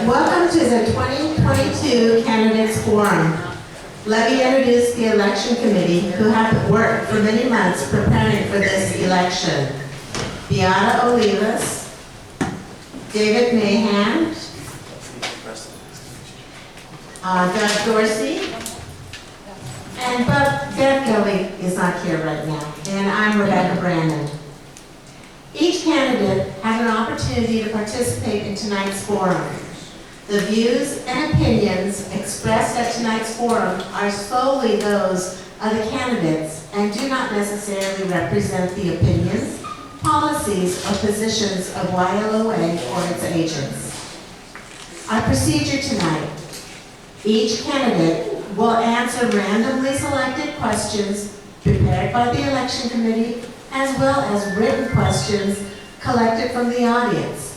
Welcome to the 2022 Candidates Forum. Let me introduce the election committee who have worked for many months preparing for this election. Beata Olivas, David Mahan, Doug Dorsey, and Bev Kelly is not here right now, and I'm Rebecca Brandon. Each candidate had an opportunity to participate in tonight's forum. The views and opinions expressed at tonight's forum are solely those of the candidates and do not necessarily represent the opinions, policies, or positions of YLOA or its agents. Our procedure tonight: each candidate will answer randomly selected questions prepared by the election committee, as well as written questions collected from the audience.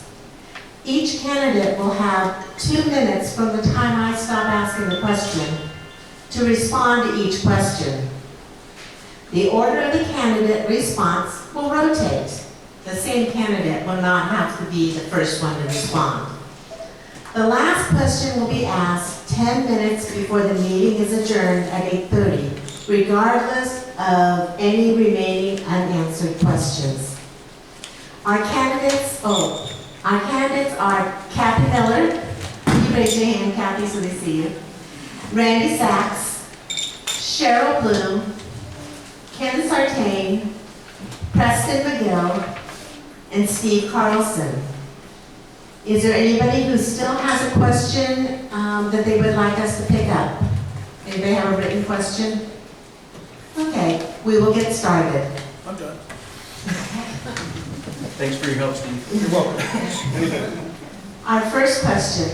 Each candidate will have 2 minutes from the time I stop asking the question to respond to each question. The order of the candidate response will rotate. The same candidate will not have to be the first one to respond. The last question will be asked 10 minutes before the meeting is adjourned at 8:30, regardless of any remaining unanswered questions. Our candidates are Kathy Miller. You raise your hand, Kathy, so they see you. Randy Sachs, Cheryl Bloom, Ken Sartain, Preston McGill, and Steve Carlson. Is there anybody who still has a question that they would like us to pick up? Anybody have a written question? Okay, we will get started. I'm done. Thanks for your help, Steve. You're welcome. Our first question: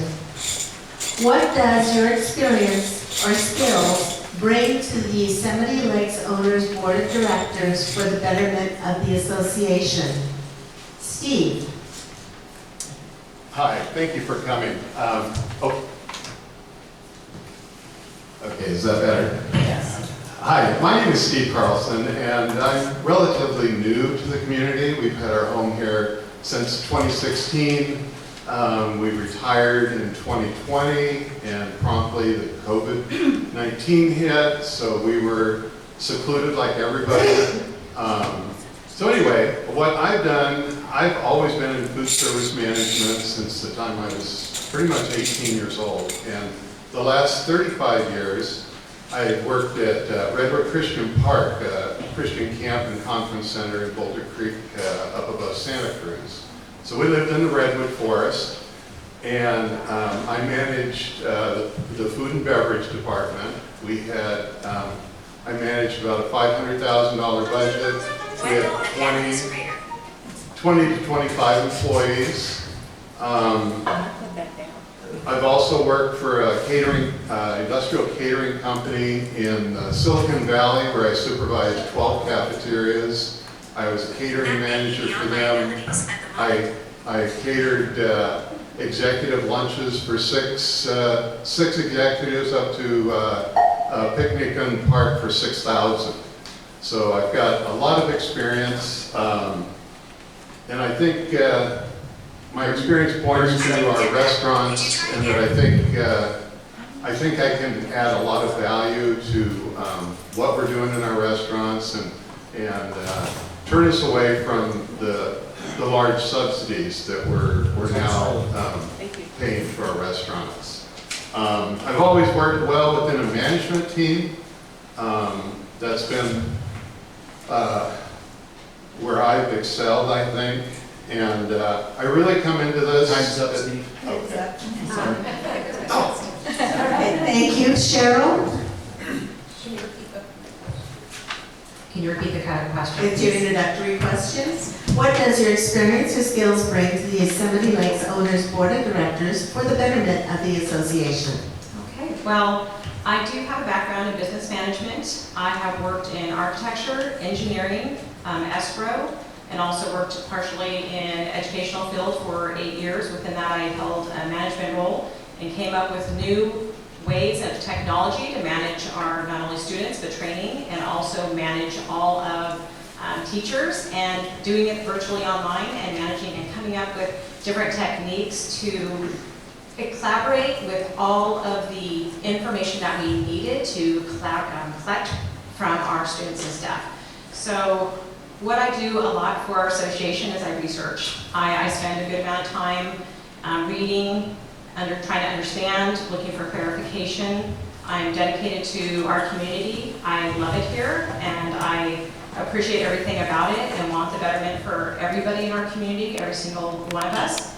what does your experience or skills bring to the Yosemite Lakes Owners Board of Directors for the betterment of the association? Steve. Hi, thank you for coming. Okay, is that better? Yes. Hi, my name is Steve Carlson, and I'm relatively new to the community. We've had our home here since 2016. We retired in 2020, and promptly the COVID-19 hit, so we were secluded like everybody. So anyway, what I've done, I've always been in food service management since the time I was pretty much 18 years old. And the last 35 years, I worked at Redwood Christian Park, a Christian camp and conference center in Boulder Creek up above Santa Cruz. So we lived in the Redwood Forest, and I managed the food and beverage department. We had, I managed about a $500,000 budget. We had 20 to 25 employees. I've also worked for a catering, industrial catering company in Silicon Valley, where I supervised 12 cafeterias. I was a catering manager for them. I catered executive lunches for six executives, up to a picnic in the park for 6,000. So I've got a lot of experience, and I think my experience points to our restaurants, and that I think I can add a lot of value to what we're doing in our restaurants, and turn us away from the large subsidies that we're now paying for our restaurants. I've always worked well within a management team. That's been where I've excelled, I think. And I really come into this. Time's up, Steve. Okay. All right, thank you. Cheryl? Can you repeat the kind of question? It's your introductory questions. What does your experience or skills bring to the Yosemite Lakes Owners Board of Directors for the betterment of the association? Okay, well, I do have a background in business management. I have worked in architecture, engineering, escrow, and also worked partially in educational field for 8 years. Within that, I held a management role and came up with new ways of technology to manage our not only students but training, and also manage all of teachers, and doing it virtually online and managing and coming up with different techniques to collaborate with all of the information that we needed to collect from our students and staff. So what I do a lot for our association is I research. I spend a good amount of time reading, trying to understand, looking for clarification. I'm dedicated to our community. I love it here, and I appreciate everything about it and want the betterment for everybody in our community, every single one of us.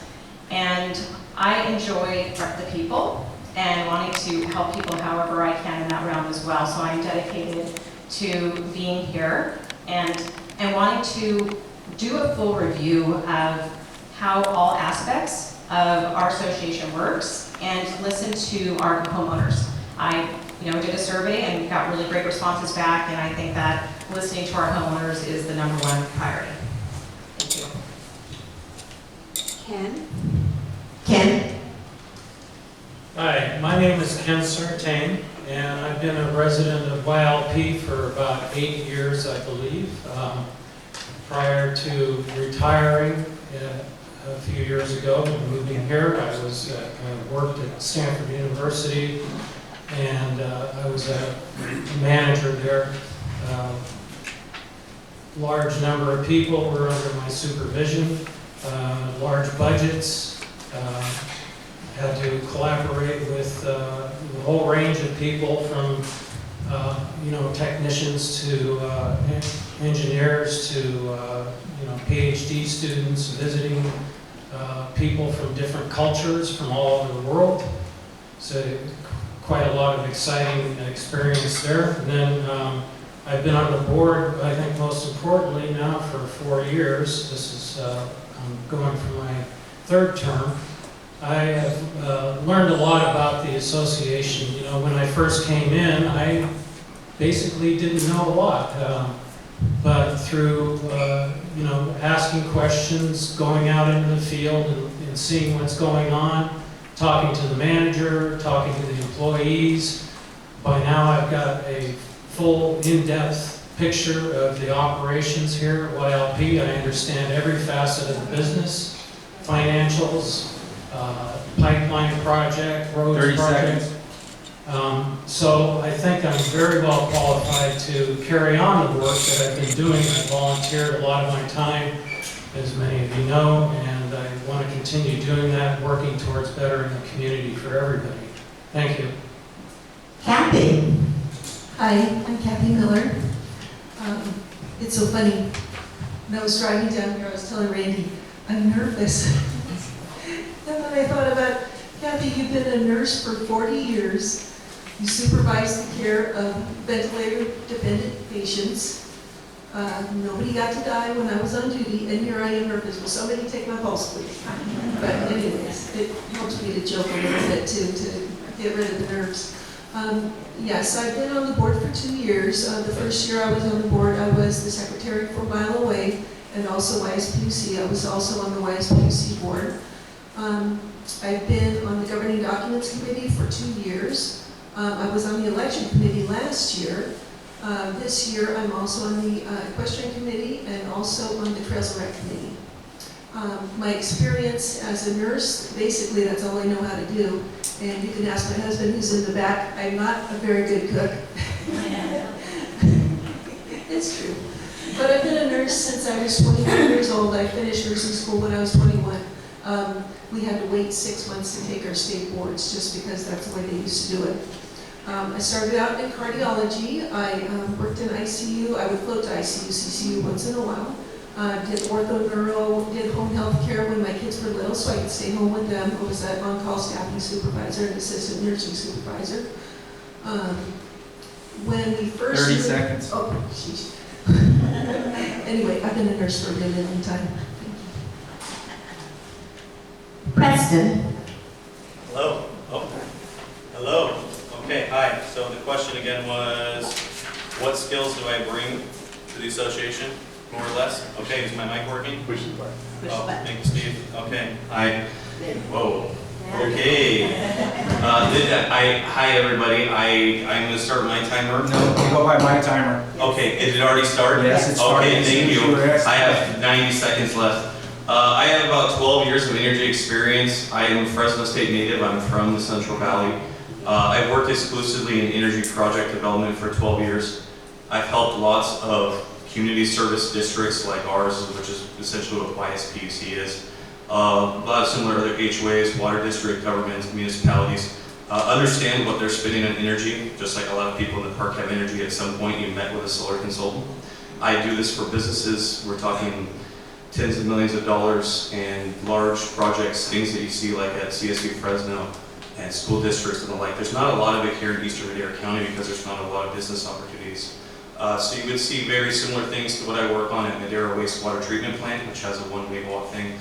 And I enjoy the people and wanting to help people however I can in that realm as well. So I'm dedicated to being here and wanting to do a full review of how all aspects of our association works and listen to our homeowners. I did a survey and got really great responses back, and I think that listening to our homeowners is the #1 priority. Thank you. Ken? Hi, my name is Ken Sartain, and I've been a resident of YLP for about 8 years, I believe. Prior to retiring a few years ago and moving here, I worked at Stanford University, and I was a manager there. Large number of people were under my supervision, large budgets, had to collaborate with the whole range of people from technicians to engineers to PhD students, visiting people from different cultures from all over the world. So quite a lot of exciting experience there. And then I've been on the board, I think most importantly now, for 4 years. This is, I'm going for my 3rd term. I have learned a lot about the association. When I first came in, I basically didn't know a lot. But through, asking questions, going out into the field and seeing what's going on, talking to the manager, talking to the employees, by now I've got a full, in-depth picture of the operations here at YLP. I understand every facet of the business, financials, pipeline project, roads 30 project. seconds. So I think I'm very well qualified to carry on the work that I've been doing. I volunteered a lot of my time, as many of you know, and I want to continue doing that, working towards bettering the community for everybody. Thank you. Kathy? Hi, I'm Kathy Miller. It's so funny. When I was driving down here, I was telling Randy, I'm nervous. And then I thought about, Kathy, you've been a nurse for 40 years. You supervise the care of ventilator-dependent patients. Nobody got to die when I was on duty, and here I am nervous. Will somebody take my pulse, please? But anyways, it helps me to joke a little bit, too, to get rid of the nerves. Yes, I've been on the board for 2 years. The first year I was on the board, I was the secretary for Mile Away and also YSPUC. I was also on the YSPUC board. I've been on the governing documents committee for 2 years. I was on the election committee last year. This year I'm also on the equestrian committee and also on the Trails and Rec committee. My experience as a nurse, basically that's all I know how to do. And you can ask my husband who's in the back, I'm not a very good cook. It's true. But I've been a nurse since I was 21 years old. I finished nursing school when I was 21. We had to wait 6 months to take our state boards just because that's the way they used to do it. I started out in cardiology. I worked in ICU. I would float to ICU, CCU once in a while. Did ortho neuro, did home health care when my kids were little so I could stay home with them. I was an on-call staffing supervisor and assistant nursing supervisor. When we first... 30 seconds. Oh, sheesh. Anyway, I've been a nurse for a really long time. Preston? Hello. Oh, hello. Okay, hi. So the question again was, what skills do I bring to the association, more or less? Okay, is my mic working? Push the button. Oh, thank you, Steve. Okay, hi. Whoa. Okay. Hi, everybody. I'm going to start my timer. No, you go by my timer. Okay, it already started? Yes, it started. Okay, thank you. Sure, yes. I have 90 seconds left. I have about 12 years of energy experience. I am a Fresno State native. I'm from the Central Valley. I've worked exclusively in energy project development for 12 years. I've helped lots of community service districts like ours, which is essentially what YSPUC is. A lot of similar other HOAs, water district governments, municipalities, understand what they're spending on energy, just like a lot of people in the park have energy. At some point you met with a solar consultant. I do this for businesses. We're talking tens of millions of dollars and large projects, things that you see like at CSU Fresno and school districts and the like. There's not a lot of it here in Eastern Madera County because there's not a lot of business opportunities. So you would see very similar things to what I work on at Madera Wastewater Treatment Plant, which has a 1 megawatt thing.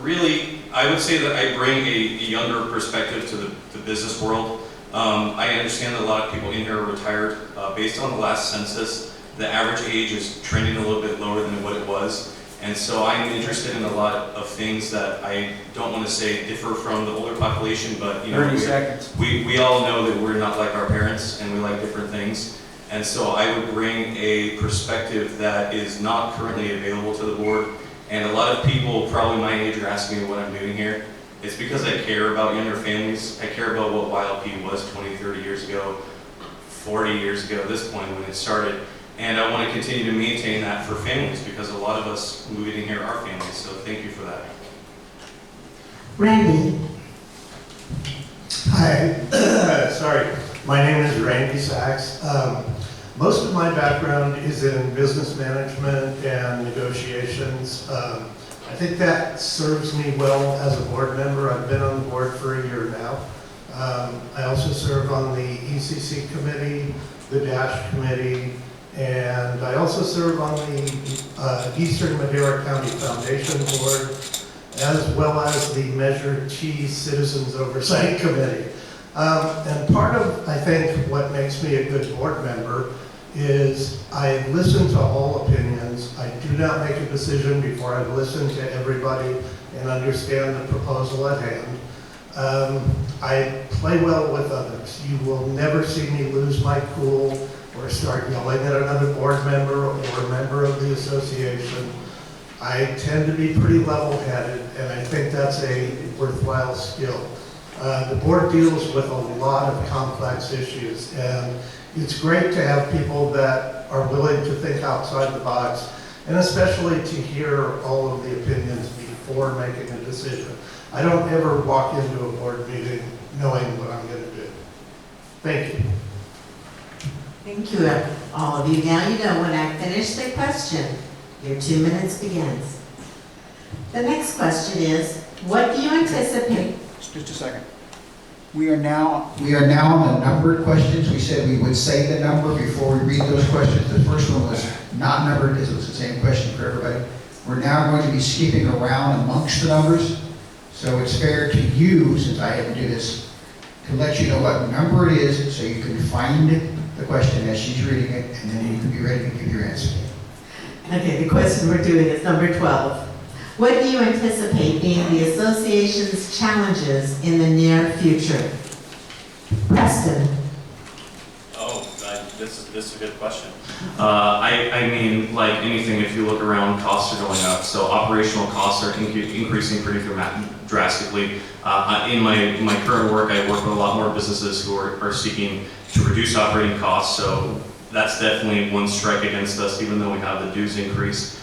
Really, I would say that I bring a younger perspective to the business world. I understand that a lot of people in here are retired. Based on the last census, the average age is trending a little bit lower than what it was. And so I'm interested in a lot of things that I don't want to say differ from the older population, but you know, 30 seconds. we all know that we're not like our parents and we like different things. And so I would bring a perspective that is not currently available to the board. And a lot of people probably my age are asking me what I'm doing here. It's because I care about younger families. I care about what YLP was 20, 30 years ago, 40 years ago at this point when it started. And I want to continue to maintain that for families because a lot of us moving in here are families. So thank you for that. Randy, Hi, sorry. My name is Randy Sachs. Most of my background is in business management and negotiations. I think that serves me well as a board member. I've been on the board for a year now. I also serve on the ECC committee, the DASH committee, and I also serve on the Eastern Madera County Foundation Board, as well as the Measure T Citizens Oversight Committee. And part of, I think, what makes me a good board member is I listen to all opinions. I do not make a decision before I've listened to everybody and understand the proposal at hand. I play well with others. You will never see me lose my cool or start yelling at another board member or a member of the association. I tend to be pretty level-headed, and I think that's a worthwhile skill. The board deals with a lot of complex issues, and it's great to have people that are willing to think outside the box, and especially to hear all of the opinions before making a decision. I don't ever walk into a board meeting knowing what I'm going to do. Thank you. thank you, all of you. Now you know when I finish the question, your 2 minutes begins. The next question is, what do you anticipate? Just a second. We are now We are now on the numbered questions. We said we would say the number before we read those questions. The first one was not numbered because it was the same question for everybody. We're now going to be skipping around amongst the numbers. So it's fair to you, since I had to do this, to let you know what number it is so you can find the question as she's reading it, and then you can be ready to give your answer. Okay, the question we're doing is number 12. What do you anticipate being the association's challenges in the near future? Preston. Oh, this is a good question. I mean, like anything, if you look around, costs are going up. So operational costs are increasing pretty drastically. In my current work, I work with a lot more businesses who are seeking to reduce operating costs. So that's definitely one strike against us, even though we have the dues increase.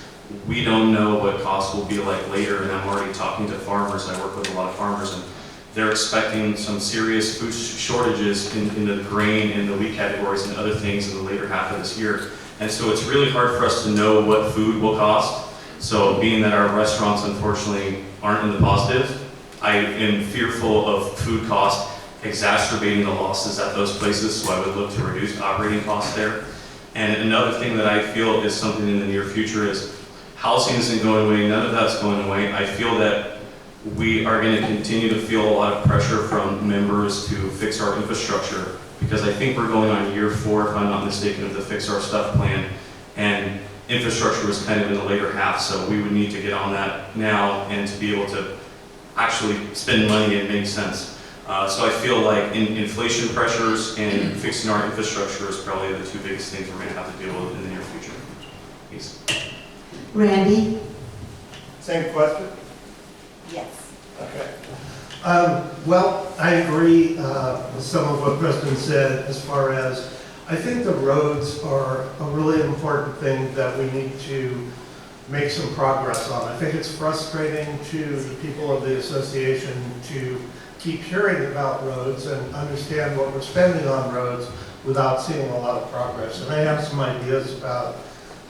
We don't know what costs will be like later, and I'm already talking to farmers. I work with a lot of farmers, and they're expecting some serious food shortages in the grain and the wheat categories and other things in the later half of this year. And so it's really hard for us to know what food will cost. So being that our restaurants unfortunately aren't in the positive, I am fearful of food costs exacerbating the losses at those places, so I would look to reduce operating costs there. And another thing that I feel is something in the near future is housing isn't going away, none of that's going away. I feel that we are going to continue to feel a lot of pressure from members to fix our infrastructure, because I think we're going on year 4, if I'm not mistaken, of the Fix Our Stuff plan, and infrastructure was kind of in the later half, so we would need to get on that now and to be able to actually spend money and make sense. So I feel like inflation pressures and fixing our infrastructure is probably the 2 biggest things we're going to have to deal with in the near future. Peace. Randy? Same question? Yes. Okay. Well, I agree with some of what Preston said as far as, I think the roads are a really important thing that we need to make some progress on. I think it's frustrating to the people of the association to keep hearing about roads and understand what we're spending on roads without seeing a lot of progress. And I have some ideas about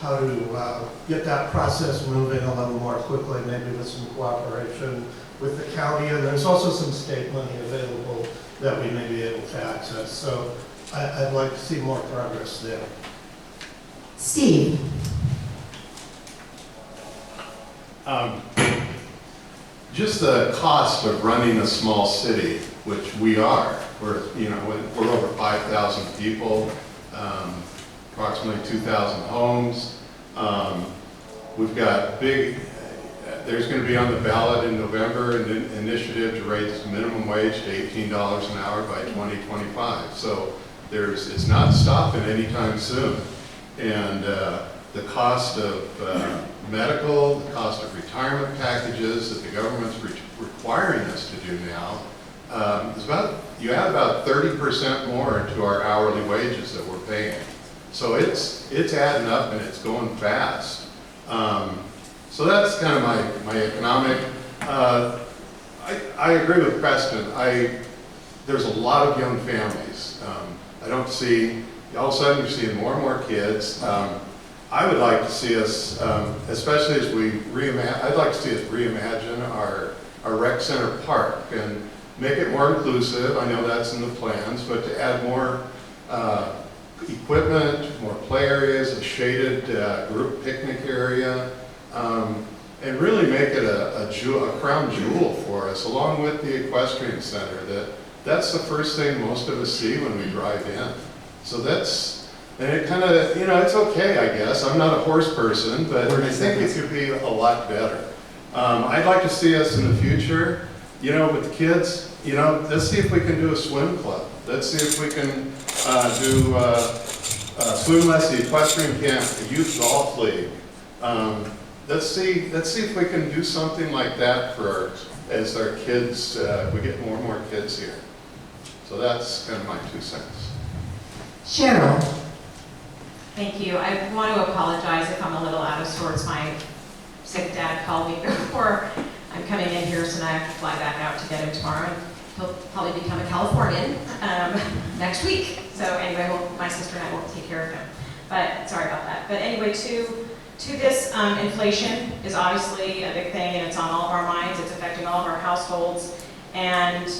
how to get that process moving a little more quickly, maybe with some cooperation with the county. And there's also some state money available that we may be able to access. So I'd like to see more progress there. Steve? Just the cost of running a small city, which we are. We're over 5,000 people, approximately 2,000 homes. We've got there's going to be on the ballot in November an initiative to raise minimum wage to $18 an hour by 2025. So it's not stopping anytime soon. And the cost of medical, the cost of retirement packages that the government's requiring us to do now, you add about 30% more to our hourly wages that we're paying. So it's adding up and it's going fast. So that's kind of my economic. I agree with Preston. There's a lot of young families. I don't see, all of a sudden you're seeing more and more kids. I would like to see us, especially as we I'd like to see us reimagine our rec center park and make it more inclusive. I know that's in the plans, but to add more equipment, more play areas, a shaded group picnic area, and really make it a crown jewel for us, along with the equestrian center. That's the first thing most of us see when we drive in. So and it kind of, it's okay, I guess. I'm not a horse person, but I think it could be a lot better. I'd like to see us in the future, with the kids, let's see if we can do a swim club. Let's see if we can do Swim Less, the equestrian camp, a youth golf league. Let's see if we can do something like that as our kids, we get more and more kids here. So that's kind of my 2 cents. Cheryl? Thank you. I want to apologize if I'm a little out of sorts. My sick dad called me before I'm coming in here, so now I have to fly back out to get him tomorrow. He'll probably become a Californian next week. So anyway, my sister and I will take care of him. But sorry about that. But anyway, to this, inflation is obviously a big thing, and it's on all of our minds. It's affecting all of our households. And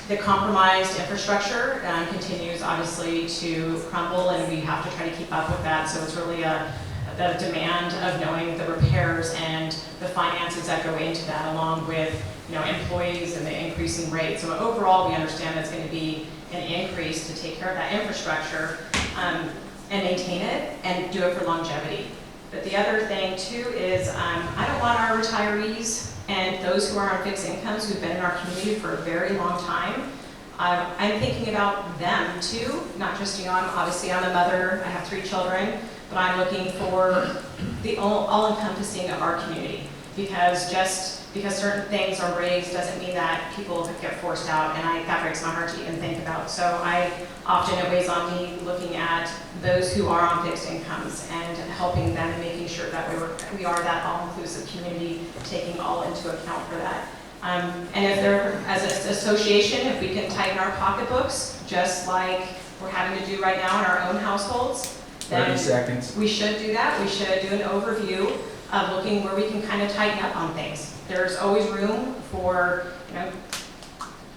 the compromised infrastructure continues obviously to crumble, and we have to try to keep up with that. So it's really the demand of knowing the repairs and the finances that go into that, along with employees and the increasing rate. So overall, we understand it's going to be an increase to take care of that infrastructure and maintain it and do it for longevity. But the other thing too is I don't want our retirees and those who are on fixed incomes who've been in our community for a very long time, I'm thinking about them too, not just, obviously I'm a mother, I have 3 children, but I'm looking for the all-encompassing of our community, because just because certain things are raised doesn't mean that people get forced out, and that breaks my heart to even think about. So it weighs on me looking at those who are on fixed incomes and helping them and making sure that we are that all-inclusive community, taking all into account for that. And if there, as an association, if we can tighten our pocketbooks, just like we're having to do right now in our own households, then 30 seconds. We should do that. We should do an overview of looking where we can kind of tighten up on things. There's always room for,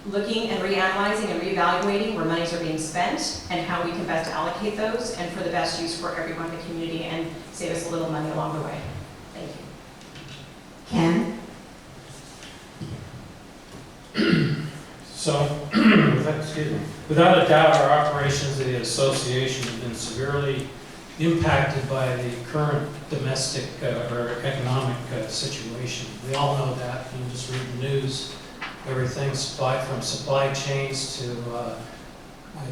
looking and reanalyzing and reevaluating where monies are being spent and how we can best allocate those and for the best use for everyone in the community and save us a little money along the way. Thank you. Ken? So, without a doubt, our operations of the association have been severely impacted by the current domestic or economic situation. We all know that. You just read the news. Everything's from supply chains to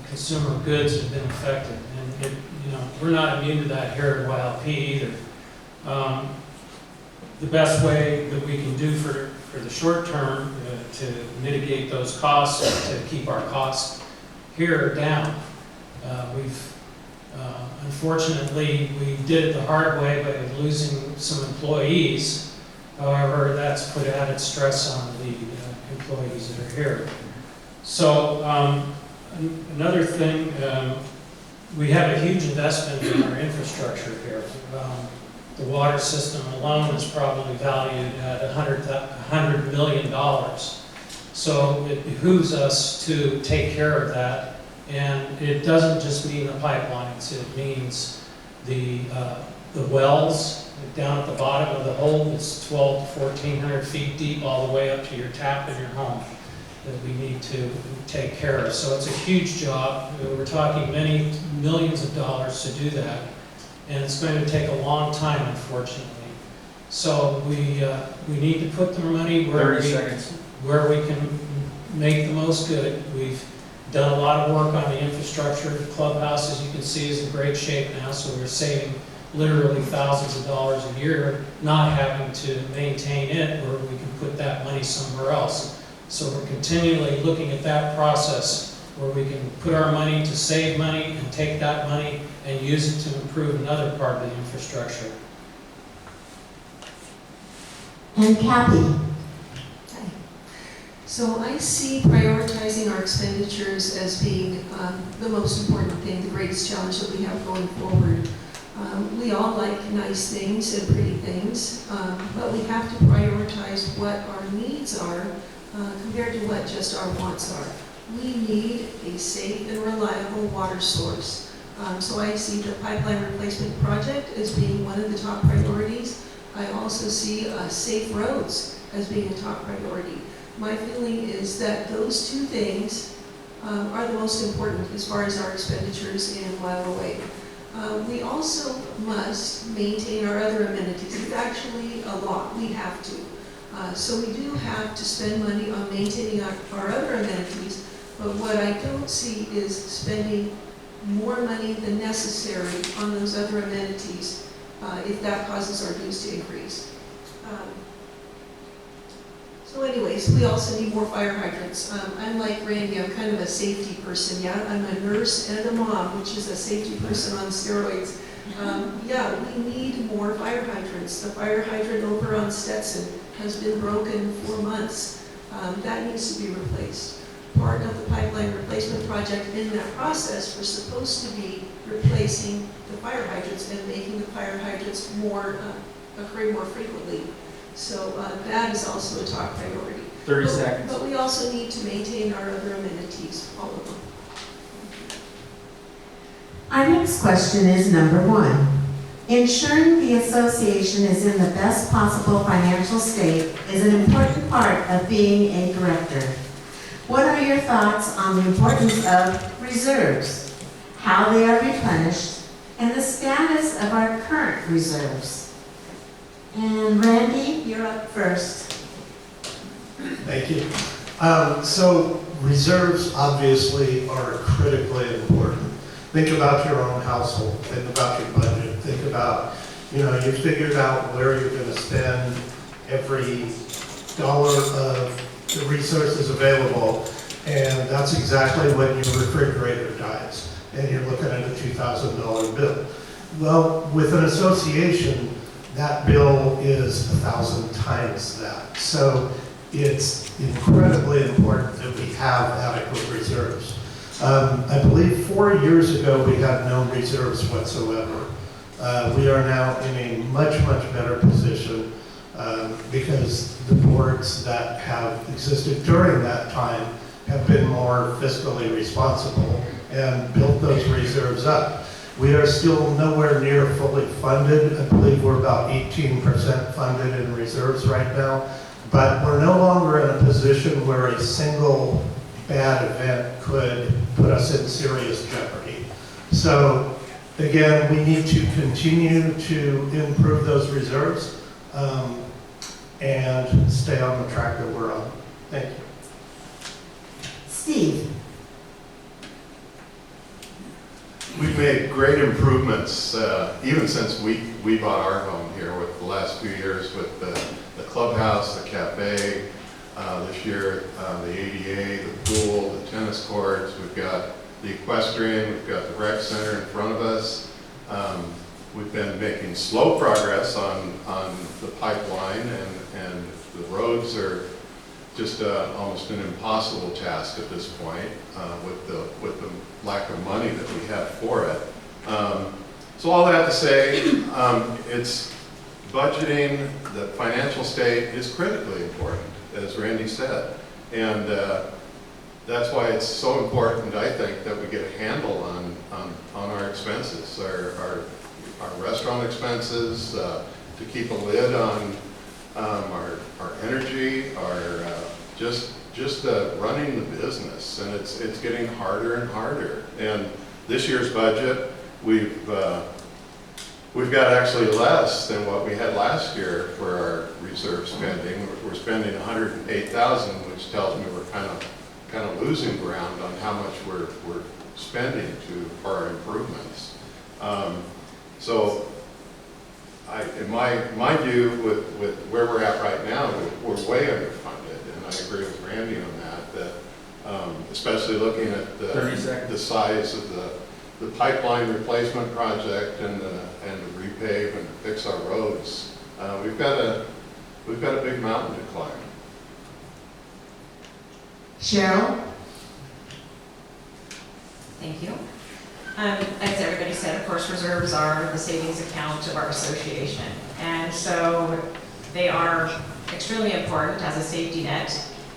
consumer goods have been affected. And we're not immune to that here at YLP either. the best way that we can do for the short term to mitigate those costs and to keep our costs here down. Unfortunately, we did it the hard way by losing some employees. However, that's put added stress on the employees that are here. So another thing, we have a huge investment in our infrastructure here. The water system alone is probably valued at $100 million. So it behooves us to take care of that. And it doesn't just mean the pipelines, it means the wells down at the bottom of the hole. It's 1,200 to 1,400 feet deep all the way up to your tap in your home that we need to take care of. So it's a huge job. We're talking many millions of dollars to do that. And it's going to take a long time, unfortunately. So we need to put the money where we can make the most good. We've done a lot of work on the infrastructure. The clubhouse, as you can see, is in great shape now, so we're saving literally thousands of dollars a year, not having to maintain it, where we can put that money somewhere else. So we're continually looking at that process where we can put our money to save money and take that money and use it to improve another part of the infrastructure. And Kathy? So I see prioritizing our expenditures as being the most important thing, the greatest challenge that we have going forward. We all like nice things and pretty things, but we have to prioritize what our needs are compared to what just our wants are. We need a safe and reliable water source. So I see the pipeline replacement project as being one of the top priorities. I also see safe roads as being a top priority. My feeling is that those two things are the most important as far as our expenditures in While Away. We also must maintain our other amenities. It's actually a lot. We have to. So we do have to spend money on maintaining our other amenities, but what I don't see is spending more money than necessary on those other amenities if that causes our dues to increase. So anyways, we also need more fire hydrants. I'm like Randy, I'm kind of a safety person. Yeah, I'm a nurse and a mom, which is a safety person on steroids. Yeah, we need more fire hydrants. The fire hydrant over on Stetson has been broken for months. That needs to be replaced. Part of the pipeline replacement project in that process was supposed to be replacing the fire hydrants and making the fire hydrants occur more frequently. So that is also a top priority. 30 seconds. But we also need to maintain our other amenities, all of them. Our next question is number 1. Ensuring the association is in the best possible financial state is an important part of being a director. What are your thoughts on the importance of reserves, how they are replenished, and the status of our current reserves? And Randy, you're up first. Thank you. So reserves obviously are critically important. Think about your own household. Think about your budget. Think about, you figured out where you're going to spend every dollar of the resources available, and that's exactly when your refrigerator dies, and you're looking at a $2,000 bill. Well, with an association, that bill is 1,000 times that. So it's incredibly important that we have adequate reserves. I believe 4 years ago we had no reserves whatsoever. We are now in a much, much better position because the boards that have existed during that time have been more fiscally responsible and built those reserves up. We are still nowhere near fully funded. I believe we're about 18% funded in reserves right now, but we're no longer in a position where a single bad event could put us in serious jeopardy. So again, we need to continue to improve those reserves and stay on the track that we're on. Thank you. Steve? We've made great improvements, even since we bought our home here with the last few years with the clubhouse, the cafe, this year, the ADA, the pool, the tennis courts. We've got the equestrian, we've got the rec center in front of us. We've been making slow progress on the pipeline, and the roads are just almost an impossible task at this point with the lack of money that we have for it. So all that to say, it's budgeting. The financial state is critically important, as Randy said, and that's why it's so important, I think, that we get a handle on our expenses, our restaurant expenses, to keep a lid on our energy, our just running the business, and it's getting harder and harder. And this year's budget, we've got actually less than what we had last year for our reserve spending. We're spending $108,000, which tells me we're kind of losing ground on how much we're spending for our improvements. So in my view, with where we're at right now, we're way underfunded, and I agree with Randy on that especially looking at the size of the pipeline replacement project and to repave and to fix our roads. We've got a big mountain to climb. Cheryl? Thank you. As everybody said, of course, reserves are the savings account of our association. And so they are extremely important as a safety net,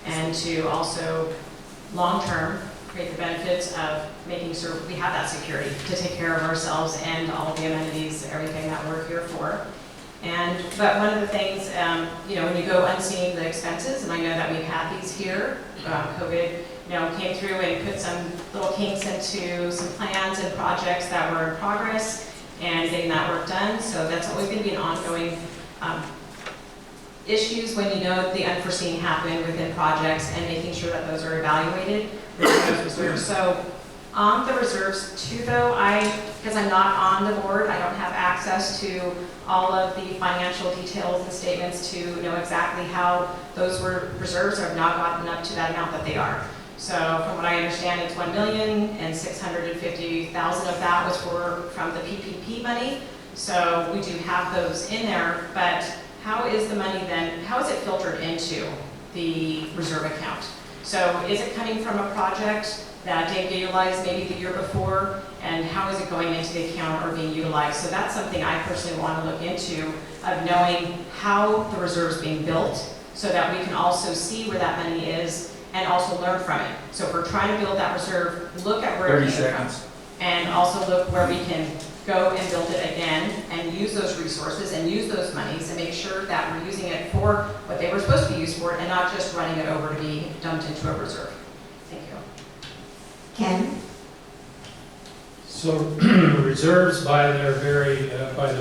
and to also long-term create the benefits of making sure we have that security to take care of ourselves and all of the amenities, everything that we're here for. But one of the things, when you go unseen the expenses, and I know that we've had these here, COVID, came through and put some little kinks into some plans and projects that were in progress and getting that work done. So that's always going to be an ongoing issues when you know the unforeseen happen within projects, and making sure that those are evaluated with those reserves. So on the reserves too, though, because I'm not on the board, I don't have access to all of the financial details and statements to know exactly how those reserves have not gotten up to that amount that they are. So from what I understand, it's $1,650,000 of that was from the PPP money. So we do have those in there, but how is the money then, how is it filtered into the reserve account? So is it coming from a project that didn't get utilized maybe the year before, and how is it going into the account or being utilized? So that's something I personally want to look into, of knowing how the reserve is being built, so that we can also see where that money is and also learn from it. So if we're trying to build that reserve, look at where it came from, and also look where we can go and build it again and use those resources and use those monies and make sure that we're using it for what they were supposed to be used for, and not just running it over to be dumped into a reserve. Thank you. Ken? So reserves, by the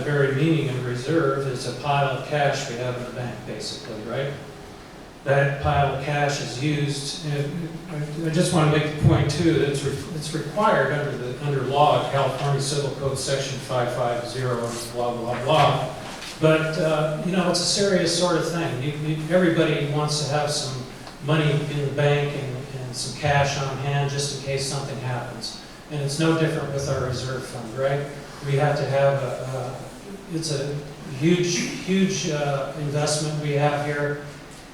very meaning of reserve, is a pile of cash we have in the bank, basically, right? That pile of cash is used. I just want to make the point too that it's required under law, California Civil Code Section 550, blah blah blah. But it's a serious sort of thing. Everybody wants to have some money in the bank and some cash on hand just in case something happens. And it's no different with our reserve fund, right? We have to have it's a huge investment we have here.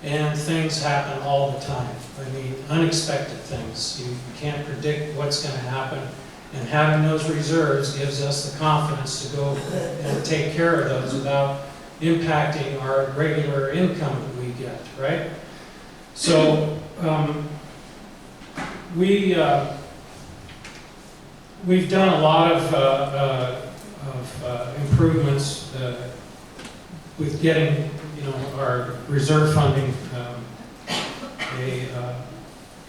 And things happen all the time. I mean, unexpected things. You can't predict what's going to happen. And having those reserves gives us the confidence to go and take care of those without impacting our regular income that we get, right? So we've done a lot of improvements with getting our reserve funding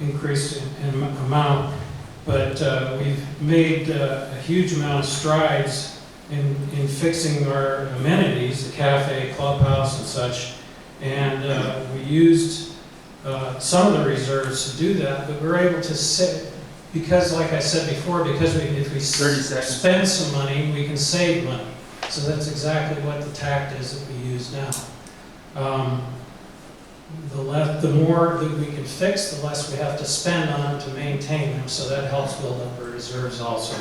increased in amount, but we've made a huge amount of strides in fixing our amenities, the cafe, clubhouse, and such. And we used some of the reserves to do that, but we're able to because like I said before, because if we 30 seconds. spend some money, we can save money. So that's exactly what the tact is that we use now. The more that we can fix, the less we have to spend on them to maintain them, so that helps build up our reserves also.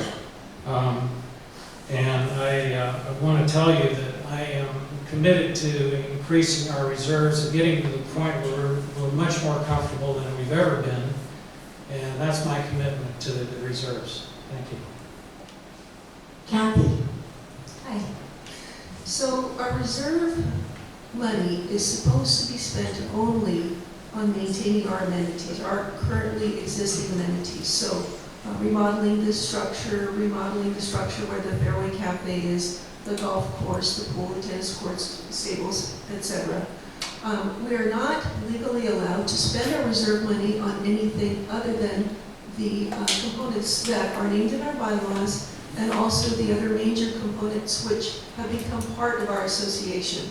And I want to tell you that I am committed to increasing our reserves and getting to the point where we're much more comfortable than we've ever been. And that's my commitment to the reserves. Thank you. Kathy? Hi. So our reserve money is supposed to be spent only on maintaining our amenities, our currently existing amenities. So remodeling the structure where the Fairway Cafe is, the golf course, the pool, the tennis courts, stables, etc. We are not legally allowed to spend our reserve money on anything other than the components that are named in our bylaws, and also the other major components which have become part of our association.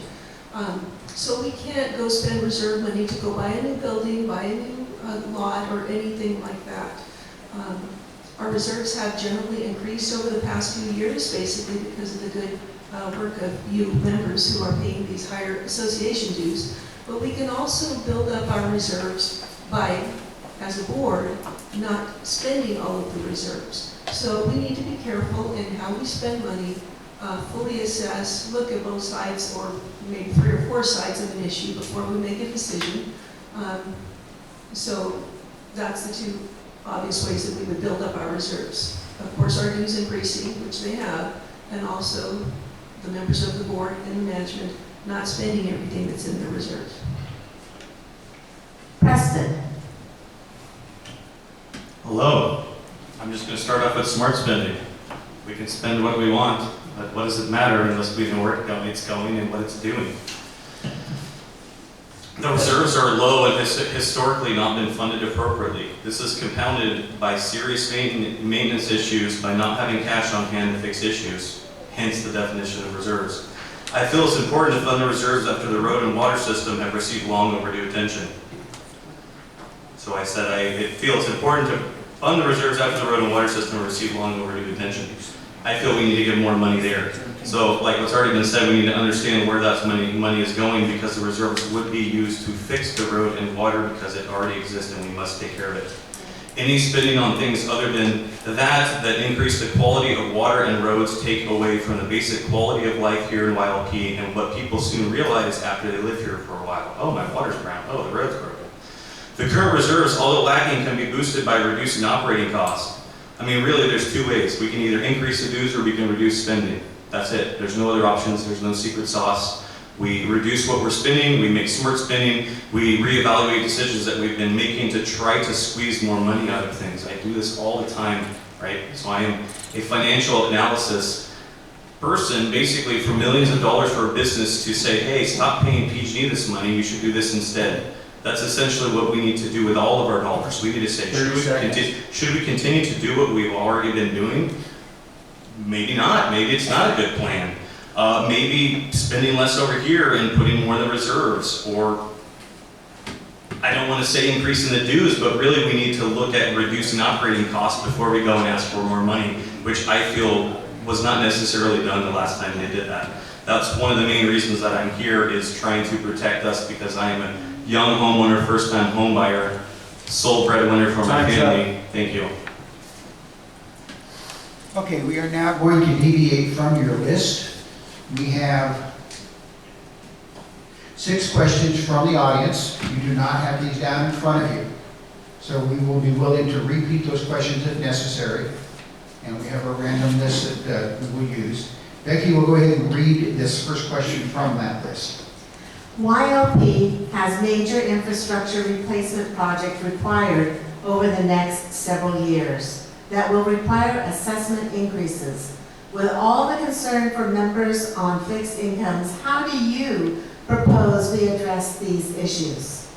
So we can't go spend reserve money to go buy a new building, buy a new lot, or anything like that. Our reserves have generally increased over the past few years, basically because of the good work of you members who are paying these higher association dues. But we can also build up our reserves by, as a board, not spending all of the reserves. So we need to be careful in how we spend money, fully assess, look at both sides, or maybe 3 or 4 sides of an issue before we make a decision. So that's the 2 obvious ways that we would build up our reserves. Of course, our dues increasing, which they have, and also the members of the board and the management not spending everything that's in their reserves. Preston? Hello. I'm just going to start off with smart spending. We can spend what we want, but what does it matter unless we know where it's going and what it's doing? The reserves are low and has historically not been funded appropriately. This is compounded by serious maintenance issues by not having cash on hand to fix issues, hence the definition of reserves. I feel it's important to fund the reserves after the road and water system have received long overdue attention. So I said I feel it's important to fund the reserves after the road and water system have received long overdue attention. I feel we need to give more money there. So like what's already been said, we need to understand where that money is going, because the reserves would be used to fix the road and water because it already exists and we must take care of it. Any spending on things other than that increase the quality of water and roads take away from the basic quality of life here in YLP and what people soon realize after they live here for a while. Oh, my water's brown. Oh, the road's broken. The current reserves, although lacking, can be boosted by reducing operating costs. I mean, really, there's 2 ways. We can either increase the dues or we can reduce spending. That's it. There's no other options. There's no secret sauce. We reduce what we're spending. We make smart spending. We reevaluate decisions that we've been making to try to squeeze more money out of things. I do this all the time, right? So I am a financial analysis person, basically for millions of dollars for a business to say, hey, stop paying PG this money. You should do this instead. That's essentially what we need to do with all of our dollars. We need to say, should we continue to do what we've already been doing? Maybe not. Maybe it's not a good plan. Maybe spending less over here and putting more in the reserves, or I don't want to say increasing the dues, but really we need to look at reducing operating costs before we go and ask for more money, which I feel was not necessarily done the last time they did that. That's one of the main reasons that I'm here, is trying to protect us, because I am a young homeowner, first-time home buyer, sole breadwinner for my family. Thank you. Okay, we are now going to deviate from your list. We have 6 questions from the audience. You do not have these down in front of you. So we will be willing to repeat those questions if necessary. And we have a random list that we will use. Becky will go ahead and read this first question from that list. YLP has major infrastructure replacement projects required over the next several years that will require assessment increases. With all the concern for members on fixed incomes, how do you propose we address these issues?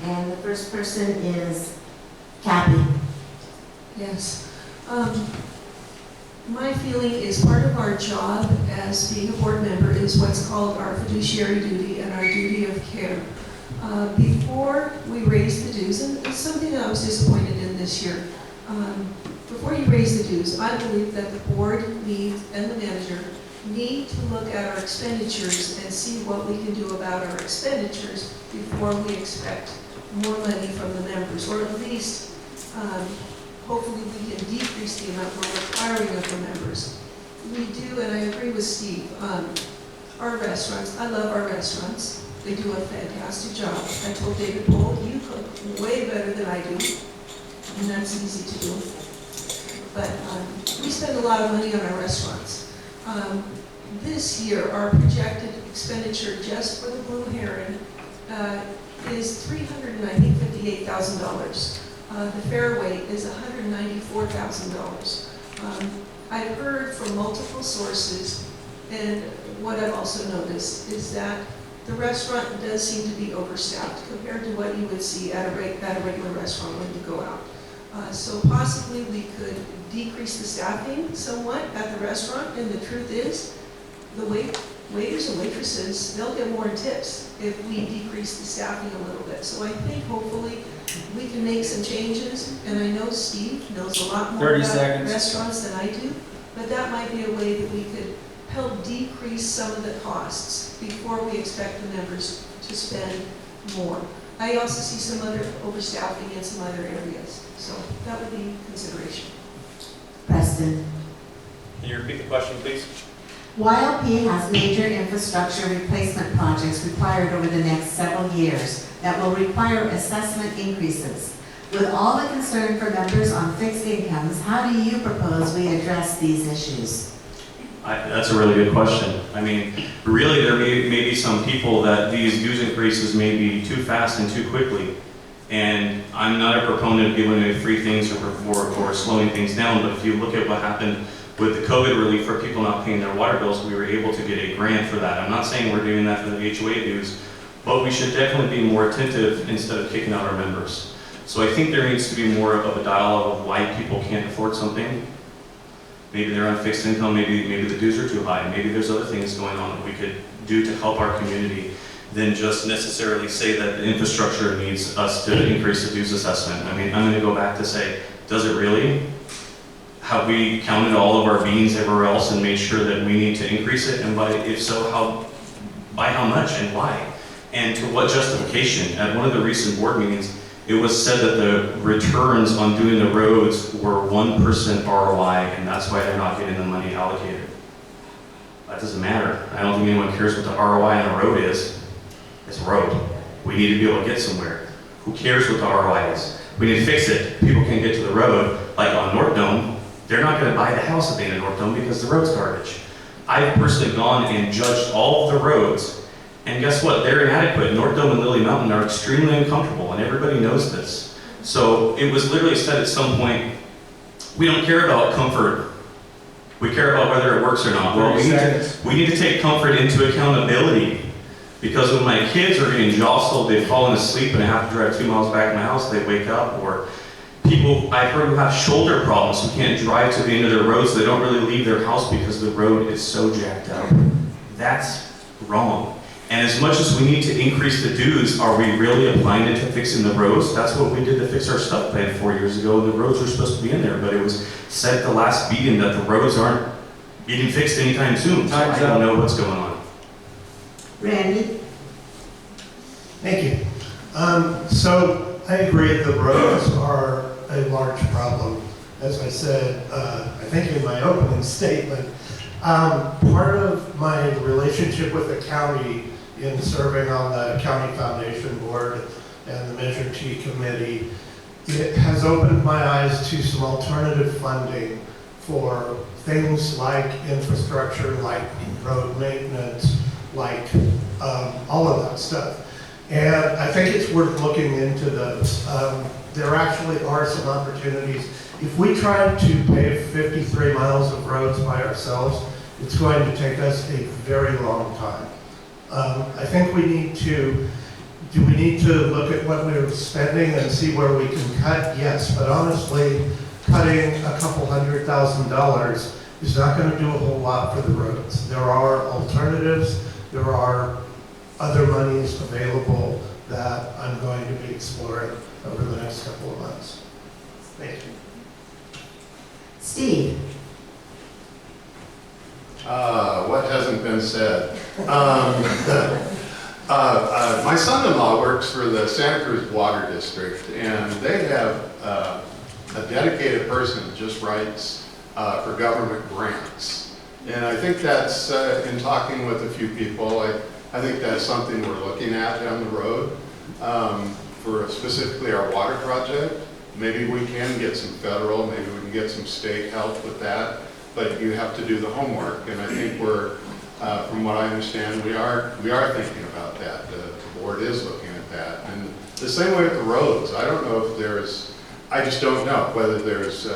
And the first person is Kathy. Yes. My feeling is part of our job as being a board member is what's called our fiduciary duty and our duty of care. Before we raise the dues, and it's something that I was disappointed in this year, before you raise the dues, I believe that the board needs, and the manager, need to look at our expenditures and see what we can do about our expenditures before we expect more money from the members, or at least, hopefully we can decrease the amount we're requiring of the members. We do, and I agree with Steve, our restaurants, I love our restaurants. They do a fantastic job. I told David Pohl, you cook way better than I do, and that's easy to do. But we spend a lot of money on our restaurants. This year, our projected expenditure just for the Blue Heron is $358,000. The Fairway is $194,000. I've heard from multiple sources, and what I've also noticed is that the restaurant does seem to be overstaffed compared to what you would see at a regular restaurant when you go out. So possibly we could decrease the staffing somewhat at the restaurant, and the truth is, the waiters and waitresses, they'll get more in tips if we decrease the staffing a little bit. So I think hopefully we can make some changes, and I know Steve knows a lot more 30 about seconds. restaurants than I do, but that might be a way that we could help decrease some of the costs before we expect the members to spend more. I also see some other overstaffing in some other areas, so that would be consideration. Preston. Can you repeat the question, please? YLP has major infrastructure replacement projects required over the next several years that will require assessment increases. With all the concern for members on fixed incomes, how do you propose we address these issues? That's a really good question. I mean, really, there may be some people that these dues increases may be too fast and too quickly. And I'm not a proponent of giving away free things or slowing things down, but if you look at what happened with the COVID relief for people not paying their water bills, we were able to get a grant for that. I'm not saying we're doing that for the HOA dues, but we should definitely be more attentive instead of kicking out our members. So I think there needs to be more of a dialogue of why people can't afford something. Maybe they're on fixed income, maybe the dues are too high, maybe there's other things going on that we could do to help our community than just necessarily say that the infrastructure needs us to increase the dues assessment. I mean, I'm going to go back to say, does it really? Have we counted all of our beans everywhere else and made sure that we need to increase it? And if so, by how much and why? And to what justification? At one of the recent board meetings, it was said that the returns on doing the roads were 1% ROI, and that's why they're not getting the money allocated. That doesn't matter. I don't think anyone cares what the ROI on a road is. It's a road. We need to be able to get somewhere. Who cares what the ROI is? We need to fix it. People can't get to the road. Like on North Dome, they're not going to buy the house at the end of North Dome because the road's garbage. I've personally gone and judged all of the roads, and guess what? They're inadequate. North Dome and Lily Mountain are extremely uncomfortable, and everybody knows this. So it was literally said at some point, we don't care about comfort. We care about whether it works or not. Well, we need to take comfort into accountability. Because when my kids are getting jostled, they've fallen asleep and I have to drive 2 miles back to my house, they wake up. Or people I've heard who have shoulder problems who can't drive to the end of their road, so they don't really leave their house because the road is so jacked up. That's wrong. And as much as we need to increase the dues, are we really applying it to fixing the roads? That's what we did to fix our stuff plan 4 years ago. The roads were supposed to be in there, but it was said at the last meeting that the roads aren't getting fixed anytime soon. So I don't know what's going on. Randy? Thank you. So I agree the roads are a large problem. As I said, I think in my opening statement, part of my relationship with the county in serving on the County Foundation Board and the Measure T Committee, it has opened my eyes to some alternative funding for things like infrastructure, like road maintenance, like all of that stuff. And I think it's worth looking into those. There actually are some opportunities. If we tried to pave 53 miles of roads by ourselves, it's going to take us a very long time. I think we need to, do we need to look at what we're spending and see where we can cut? Yes, but honestly, cutting a couple $100,000 is not going to do a whole lot for the roads. There are alternatives. There are other monies available that I'm going to be exploring over the next couple of months. Thank you. Steve? What hasn't been said? My son-in-law works for the Santa Cruz Water District, and they have a dedicated person that just writes for government grants. And I think that's, in talking with a few people, I think that's something we're looking at down the road for specifically our water project. Maybe we can get some federal, maybe we can get some state help with that, but you have to do the homework. And I think we're, from what I understand, we are thinking about that. The board is looking at that. And the same way with the roads. I don't know if there's, I just don't know whether there's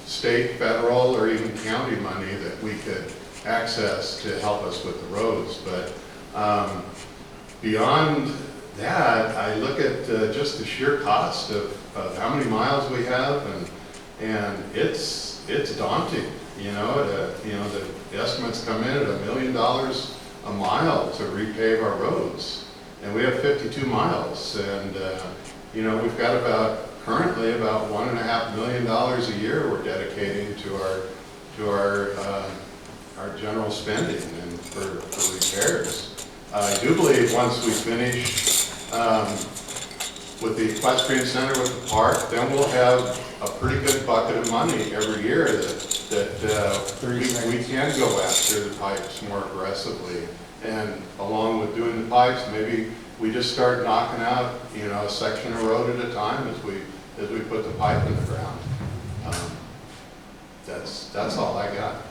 state, federal, or even county money that we could access to help us with the roads. But beyond that, I look at just the sheer cost of how many miles we have, and it's daunting. You know, the estimates come in at $1 million a mile to repave our roads, and we have 52 miles, and you know, we've got currently about $1.5 million a year we're dedicating to our general spending and for repairs. I do believe once we finish with the equestrian center, with the park, then we'll have a pretty good bucket of money every year that we can go after the pipes more aggressively. And along with doing the pipes, maybe we just start knocking out, you know, a section of road at a time as we put the pipe in the ground. That's all I got.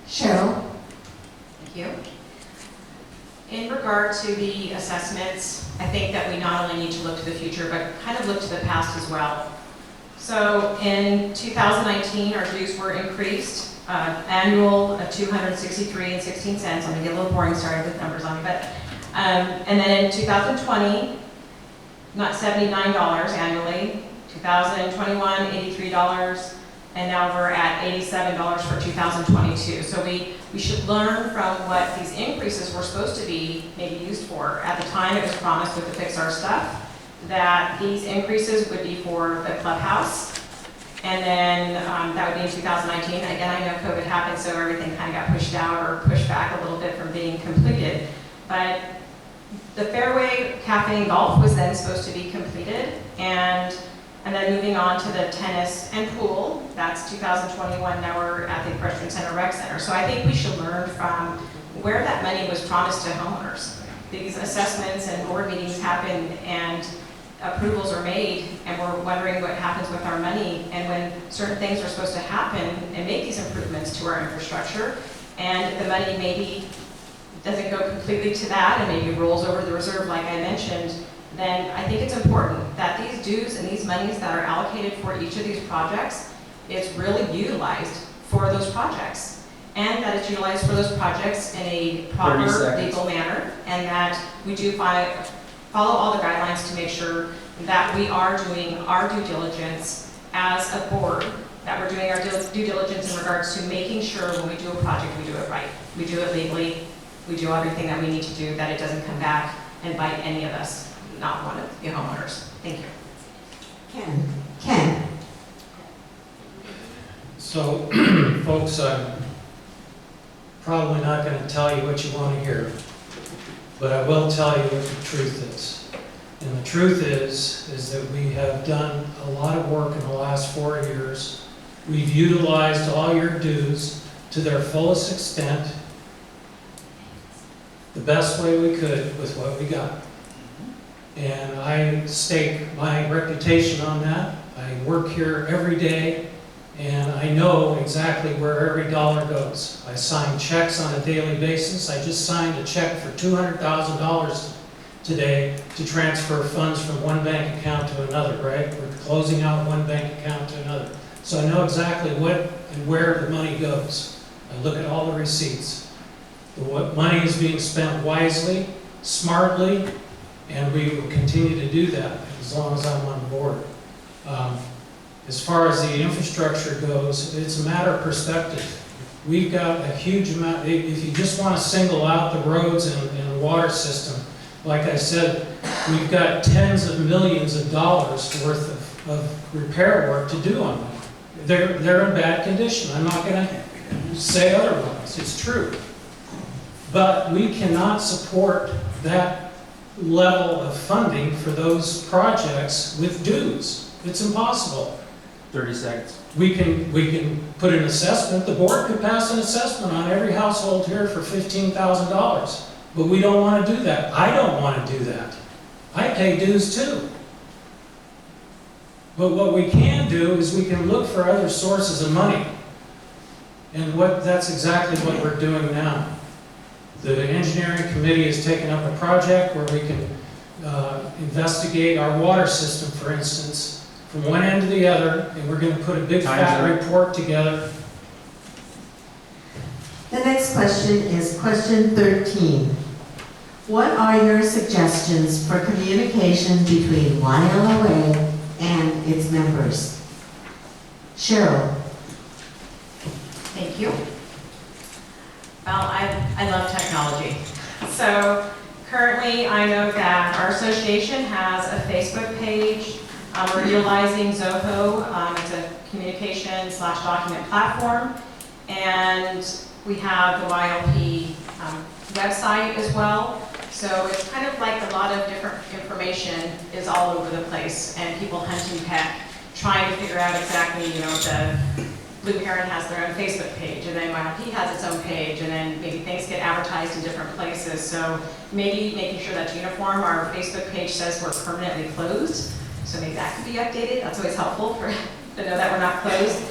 Cheryl? Thank you. In regard to the assessments, I think that we not only need to look to the future, but kind of look to the past as well. So in 2019, our dues were increased, annual of $263.16. I'm gonna get a little boring, sorry with numbers on me, but, and then in 2020, not $79 annually, 2021, $83, and now we're at $87 for 2022. So we should learn from what these increases were supposed to be maybe used for. At the time, it was promised with the Fix Our Stuff that these increases would be for the clubhouse, and then that would be in 2019. Again, I know COVID happened, so everything kind of got pushed out or pushed back a little bit from being completed. But the Fairway Cafe and Golf was then supposed to be completed, and then moving on to the tennis and pool, that's 2021, now we're at the Equestrian Center Rec Center. So I think we should learn from where that money was promised to homeowners. These assessments and board meetings happen and approvals are made, and we're wondering what happens with our money, and when certain things are supposed to happen and make these improvements to our infrastructure, and the money maybe doesn't go completely to that and maybe rolls over the reserve like I mentioned, then I think it's important that these dues and these monies that are allocated for each of these projects is really utilized for those projects, and that it's utilized for those projects in a proper legal manner, and that we do follow all the guidelines to make sure that we are doing our due diligence as a board, that we're doing our due diligence in regards to making sure when we do a project, we do it right. We do it legally, we do everything that we need to do, that it doesn't come back and bite any of us, not one of the homeowners. Thank you. Ken? So, folks, I'm probably not going to tell you what you want to hear, but I will tell you what the truth is. And the truth is that we have done a lot of work in the last 4 years. We've utilized all your dues to their fullest extent, the best way we could with what we got. And I stake my reputation on that. I work here every day, and I know exactly where every dollar goes. I sign checks on a daily basis. I just signed a check for $200,000 today to transfer funds from one bank account to another, right? We're closing out one bank account to another. So I know exactly what and where the money goes. I look at all the receipts. The money is being spent wisely, smartly, and we will continue to do that as long as I'm on board. As far as the infrastructure goes, it's a matter of perspective. We've got a huge amount. If you just want to single out the roads and water system. Like I said, we've got tens of millions of dollars worth of repair work to do on them. They're in bad condition. I'm not going to say otherwise. It's true. But we cannot support that level of funding for those projects with dues. It's impossible. 30 seconds. We can put an assessment. The board could pass an assessment on every household here for $15,000. But we don't want to do that. I don't want to do that. I pay dues too. But what we can do is we can look for other sources of money. And that's exactly what we're doing now. The engineering committee has taken up a project where we can investigate our water system, for instance, from one end to the other, and we're going to put a big fat report together. The next question is question 13. What are your suggestions for communication between YLOA and its members? Cheryl. Thank you. Well, I love technology. So currently, I know that our association has a Facebook page. We're utilizing Zoho. It's a communication/document platform. And we have the YLP website as well. So it's kind of like a lot of different information is all over the place, and people hunting peck, trying to figure out exactly, the Blue Heron has their own Facebook page, and then YLP has its own page, and then maybe things get advertised in different places. So maybe making sure that's uniform. Our Facebook page says we're permanently closed, so maybe that could be updated. That's always helpful to know that we're not closed.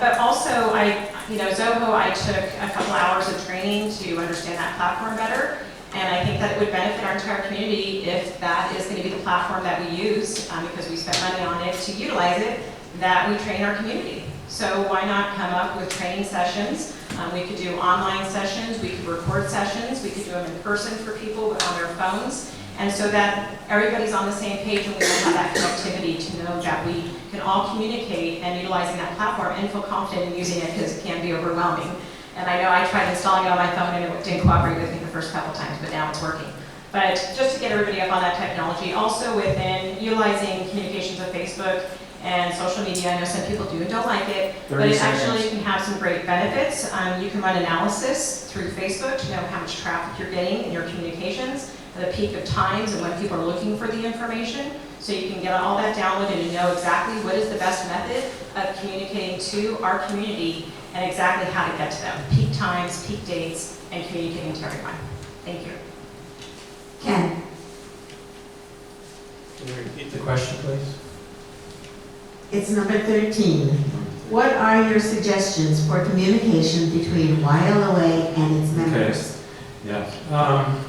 But also, Zoho, I took a couple hours of training to understand that platform better. And I think that it would benefit our entire community if that is going to be the platform that we use, because we spent money on it to utilize it, that we train our community. So why not come up with training sessions? We could do online sessions, we could record sessions, we could do them in person for people on their phones, and so that everybody's on the same page and we will have that connectivity to know that we can all communicate and utilizing that platform and feel confident in using it, because it can be overwhelming. And I know I tried installing it on my phone and it didn't cooperate with me the first couple times, but now it's working. But just to get everybody up on that technology, also within utilizing communications of Facebook and social media, I know some people do and don't like it, but it actually can have some great benefits. You can run analysis through Facebook to know how much traffic you're getting in your communications, at the peak of times and when people are looking for the information. So you can get all that downloaded and know exactly what is the best method of communicating to our community and exactly how to get to them. Peak times, peak dates, and communicating to everyone. Thank you. Ken. Can you repeat the question, please? It's number 13. What are your suggestions for communication between YLOA and its members? Okay. Yeah.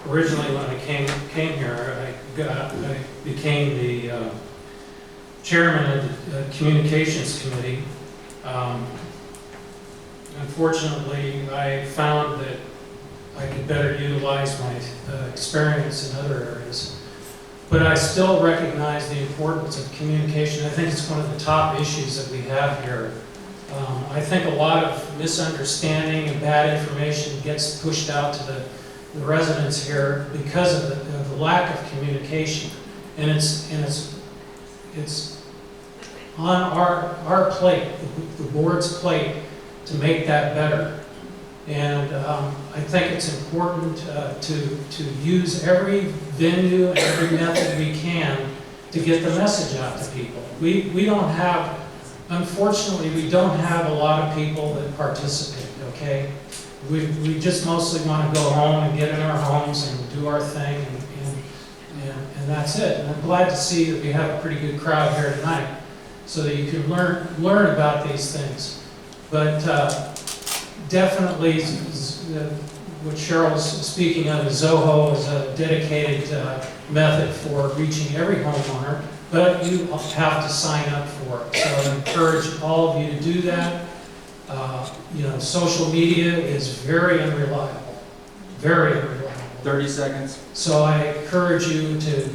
Originally, when I came here, I became the chairman of the communications committee. Unfortunately, I found that I could better utilize my experience in other areas. But I still recognize the importance of communication. I think it's one of the top issues that we have here. I think a lot of misunderstanding and bad information gets pushed out to the residents here because of the lack of communication. And it's on our plate, the board's plate, to make that better. And I think it's important to use every venue and every method we can to get the message out to people. We don't have, unfortunately, we don't have a lot of people that participate, okay? We just mostly want to go home and get in our homes and do our thing, and that's it. And I'm glad to see that we have a pretty good crowd here tonight so that you can learn about these things. But definitely, what Cheryl's speaking of, Zoho is a dedicated method for reaching every homeowner, but you have to sign up for it. So I encourage all of you to do that. Social media is very unreliable, very unreliable. 30 seconds. So I encourage you to,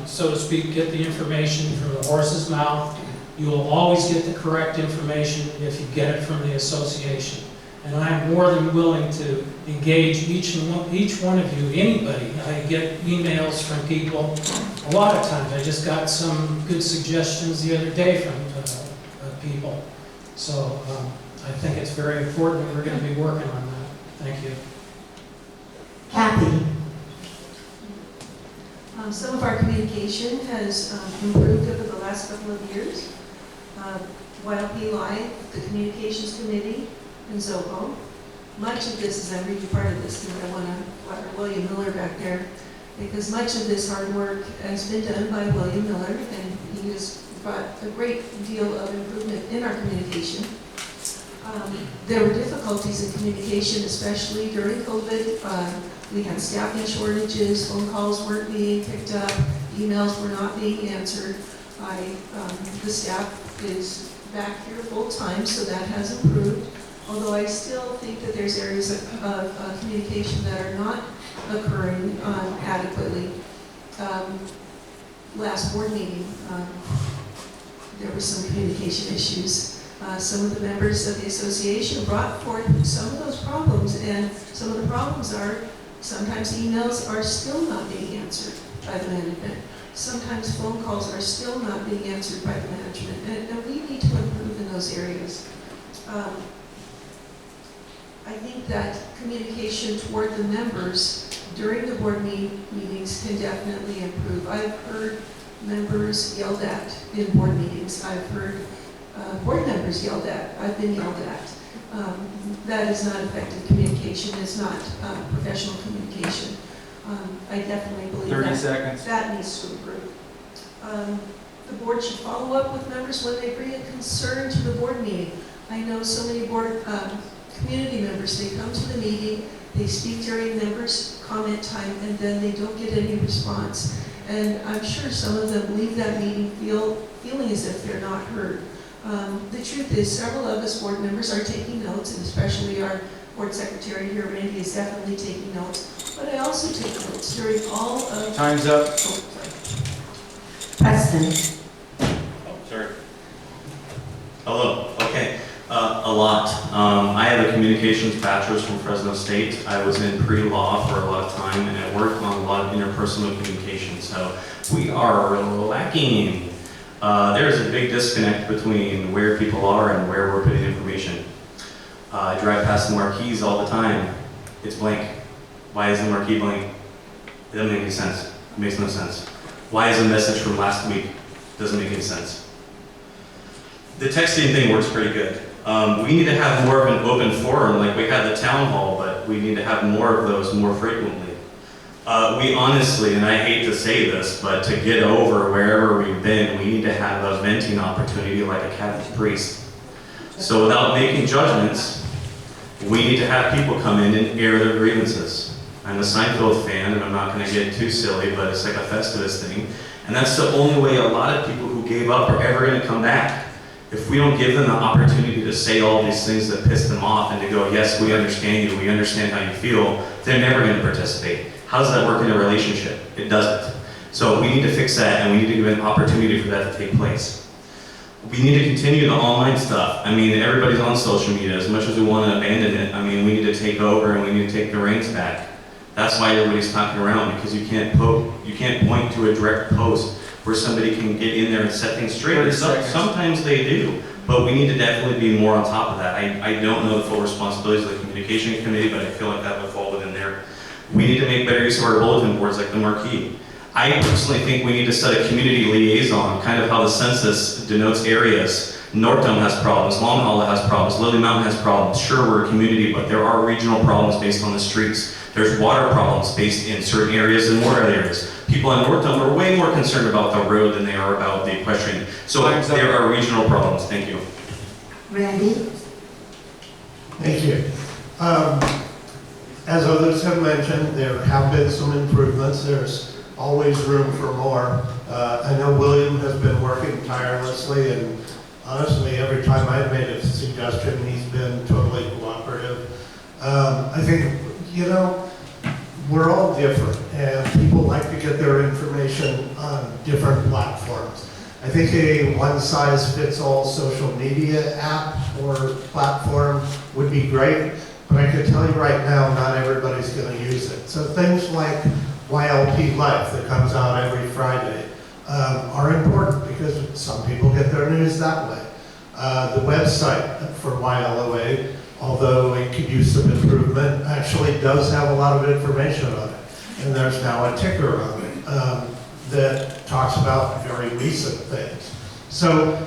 so to speak, get the information from the horse's mouth. You will always get the correct information if you get it from the association. And I'm more than willing to engage each one of you, anybody. I get emails from people a lot of times. I just got some good suggestions the other day from people. So I think it's very important. We're going to be working on that. Thank you. Kathy? Some of our communication has improved over the last couple of years. YLP Live, the Communications Committee, and Zoho. Much of this, as I'm reading part of this, and I want to flatter William Miller back there, because much of this hard work has been done by William Miller, and he has brought a great deal of improvement in our communication. There were difficulties in communication, especially during COVID. We had staffing shortages, phone calls weren't being picked up, emails were not being answered. The staff is back here full-time, so that has improved. Although I still think that there's areas of communication that are not occurring adequately. Last board meeting, there were some communication issues. Some of the members of the association brought forth some of those problems, and some of the problems are sometimes emails are still not being answered by the management. Sometimes phone calls are still not being answered by the management, and we need to improve in those areas. I think that communication toward the members during the board meetings can definitely improve. I've heard members yelled at in board meetings. I've heard board members yelled at. I've been yelled at. That is not effective communication. It's not professional communication. I definitely believe 30 seconds. that needs to improve. The board should follow up with members when they bring a concern to the board meeting. I know so many board community members, they come to the meeting, they speak during members' comment time, and then they don't get any response. And I'm sure some of them leave that meeting feeling as if they're not heard. The truth is, several of us board members are taking notes, and especially our board secretary here, Randy, is definitely taking notes. But I also take notes during all of... Time's up. Oh, sorry. Preston? Oh, sorry. Hello, okay. A lot. I have a communications bachelor's from Fresno State. I was in pre-law for a lot of time, and I worked on a lot of interpersonal communication, so we are lacking. There's a big disconnect between where people are and where we're putting information. I drive past the marquees all the time. It's blank. Why is the marquee blank? It doesn't make any sense. It makes no sense. Why is a message from last week? Doesn't make any sense. The texting thing works pretty good. We need to have more of an open forum, like we had the town hall, but we need to have more of those more frequently. We honestly, and I hate to say this, but to get over wherever we've been, we need to have a venting opportunity like a Catholic priest. So without making judgments, we need to have people come in and air their grievances. I'm a Seinfeld fan, and I'm not going to get too silly, but it's like a Festivus thing. And that's the only way a lot of people who gave up are ever going to come back. If we don't give them the opportunity to say all these things that piss them off and to go, yes, we understand you, we understand how you feel, they're never going to participate. How does that work in a relationship? It doesn't. So we need to fix that, and we need to give an opportunity for that to take place. We need to continue the online stuff. I mean, everybody's on social media. As much as we want to abandon it, I mean, we need to take over and we need to take the reins back. That's why everybody's talking around, because you can't point to a direct post where somebody can get in there and set things straight. Sometimes they do, but we need to definitely be more on top of that. I don't know the full responsibilities of the communication committee, but I feel like that would fall within there. We need to make better use of our bulletin boards like the marquee. I personally think we need to set a community liaison, kind of how the census denotes areas. Northtown has problems, Long Hollow has problems, Lily Mountain has problems. Sure, we're a community, but there are regional problems based on the streets. There's water problems based in certain areas and more other areas. People in Northtown are way more concerned about the road than they are about the equestrian. So there are regional problems. Thank you. Randy? Thank you. As others have mentioned, there have been some improvements. There's always room for more. I know William has been working tirelessly, and honestly, every time I've made a suggestion, he's been totally cooperative. I think, you know, we're all different, and people like to get their information on different platforms. I think a one-size-fits-all social media app or platform would be great, but I can tell you right now, not everybody's going to use it. So things like YLP Life that comes out every Friday are important because some people get their news that way. The website for YLOA, although it could use some improvement, actually does have a lot of information on it. And there's now a ticker on it that talks about very recent things. So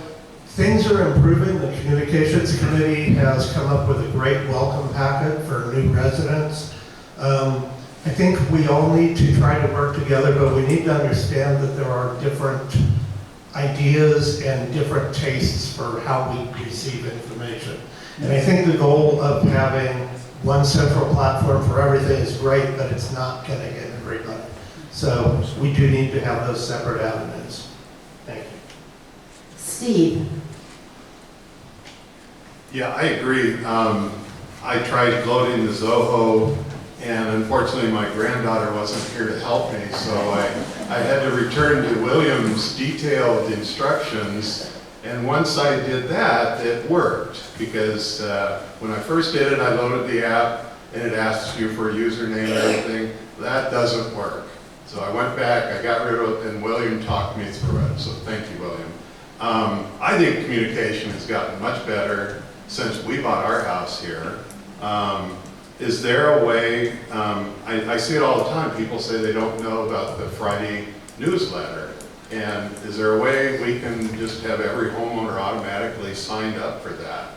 things are improving. The Communications Committee has come up with a great welcome packet for new residents. I think we all need to try to work together, but we need to understand that there are different ideas and different tastes for how we receive information. And I think the goal of having one central platform for everything is great, but it's not going to get everybody. So we do need to have those separate avenues. Thank you. Steve? Yeah, I agree. I tried loading the Zoho, and unfortunately my granddaughter wasn't here to help me, so I had to return to William's detailed instructions. And once I did that, it worked, because when I first did it, I loaded the app, and it asks you for a username and everything. That doesn't work. So I went back, I got rid of it, and William talked me through it, so thank you, William. I think communication has gotten much better since we bought our house here. Is there a way, I see it all the time, people say they don't know about the Friday newsletter. And is there a way we can just have every homeowner automatically signed up for that?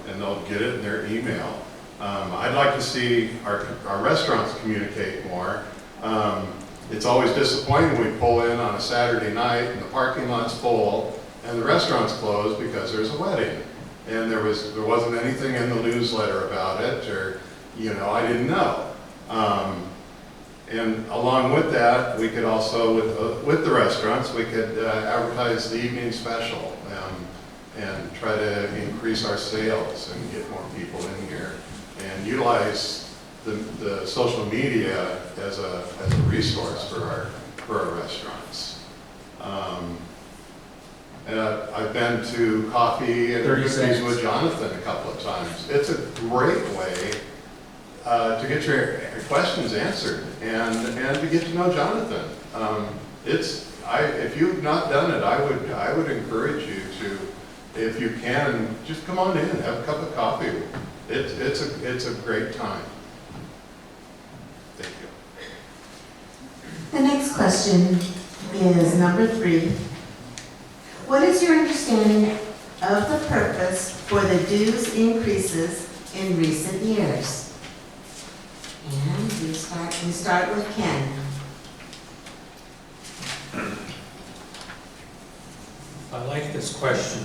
And they'll get it in their email. I'd like to see our restaurants communicate more. It's always disappointing we pull in on a Saturday night and the parking lot's full and the restaurant's closed because there's a wedding. And there wasn't anything in the newsletter about it, or, I didn't know. And along with that, we could also, with the restaurants, we could advertise the evening special and try to increase our sales and get more people in here and utilize the social media as a resource for our restaurants. I've been to Coffee and 30 Cookies seconds. with Jonathan a couple of times. It's a great way to get your questions answered and to get to know Jonathan. If you've not done it, I would encourage you to, if you can, just come on in, have a cup of coffee. It's a great time. Thank you. The next question is number 3. What is your understanding of the purpose for the dues increases in recent years? And we start with Ken. I like this question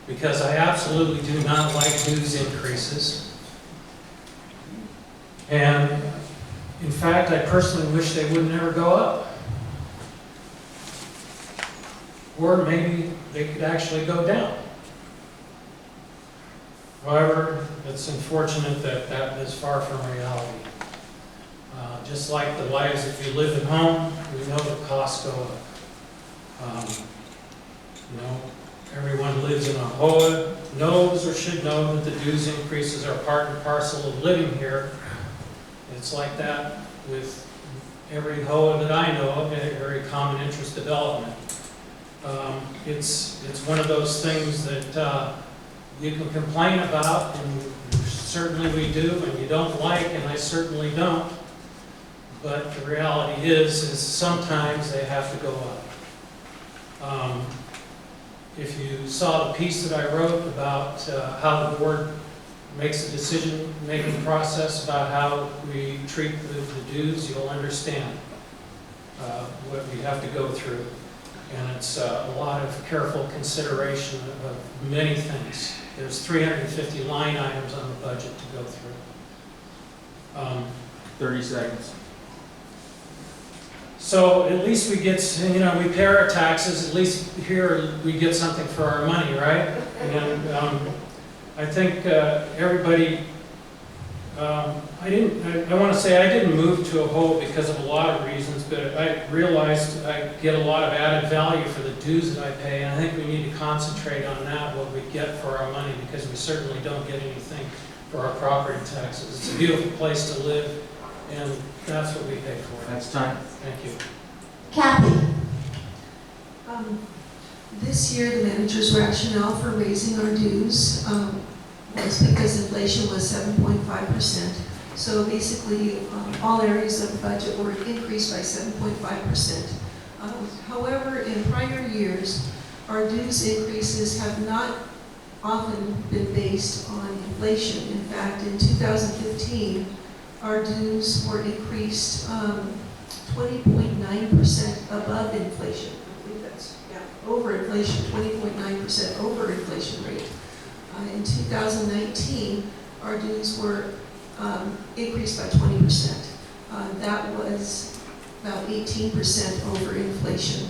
because I absolutely do not like dues increases. And in fact, I personally wish they would never go up. Or maybe they could actually go down. However, it's unfortunate that that is far from reality. Just like the lives, if you live at home, we know the costs go up. Everyone lives in a HOA, knows or should know that the dues increases are part and parcel of living here. It's like that with every HOA that I know of, every common interest development. It's one of those things that you can complain about, and certainly we do, and you don't like, and I certainly don't. But the reality is sometimes they have to go up. If you saw the piece that I wrote about how the board makes a decision-making process about how we treat the dues, you'll understand what we have to go through. And it's a lot of careful consideration of many things. There's 350 line items on the budget to go through. 30 seconds. So at least we get, we pay our taxes, at least here we get something for our money, right? And I think everybody I want to say I didn't move to a whole because of a lot of reasons, but I realized I get a lot of added value for the dues that I pay, and I think we need to concentrate on that, what we get for our money, because we certainly don't get anything for our property taxes. It's a beautiful place to live, and that's what we pay for. Next time. Thank you. Kathy? This year, the manager's rationale for raising our dues was because inflation was 7.5%. So basically, all areas of the budget were increased by 7.5%. However, in prior years, our dues increases have not often been based on inflation. In fact, in 2015, our dues were increased 20.9% above inflation. I believe that's, over inflation, 20.9% over inflation rate. In 2019, our dues were increased by 20%. That was about 18% over inflation.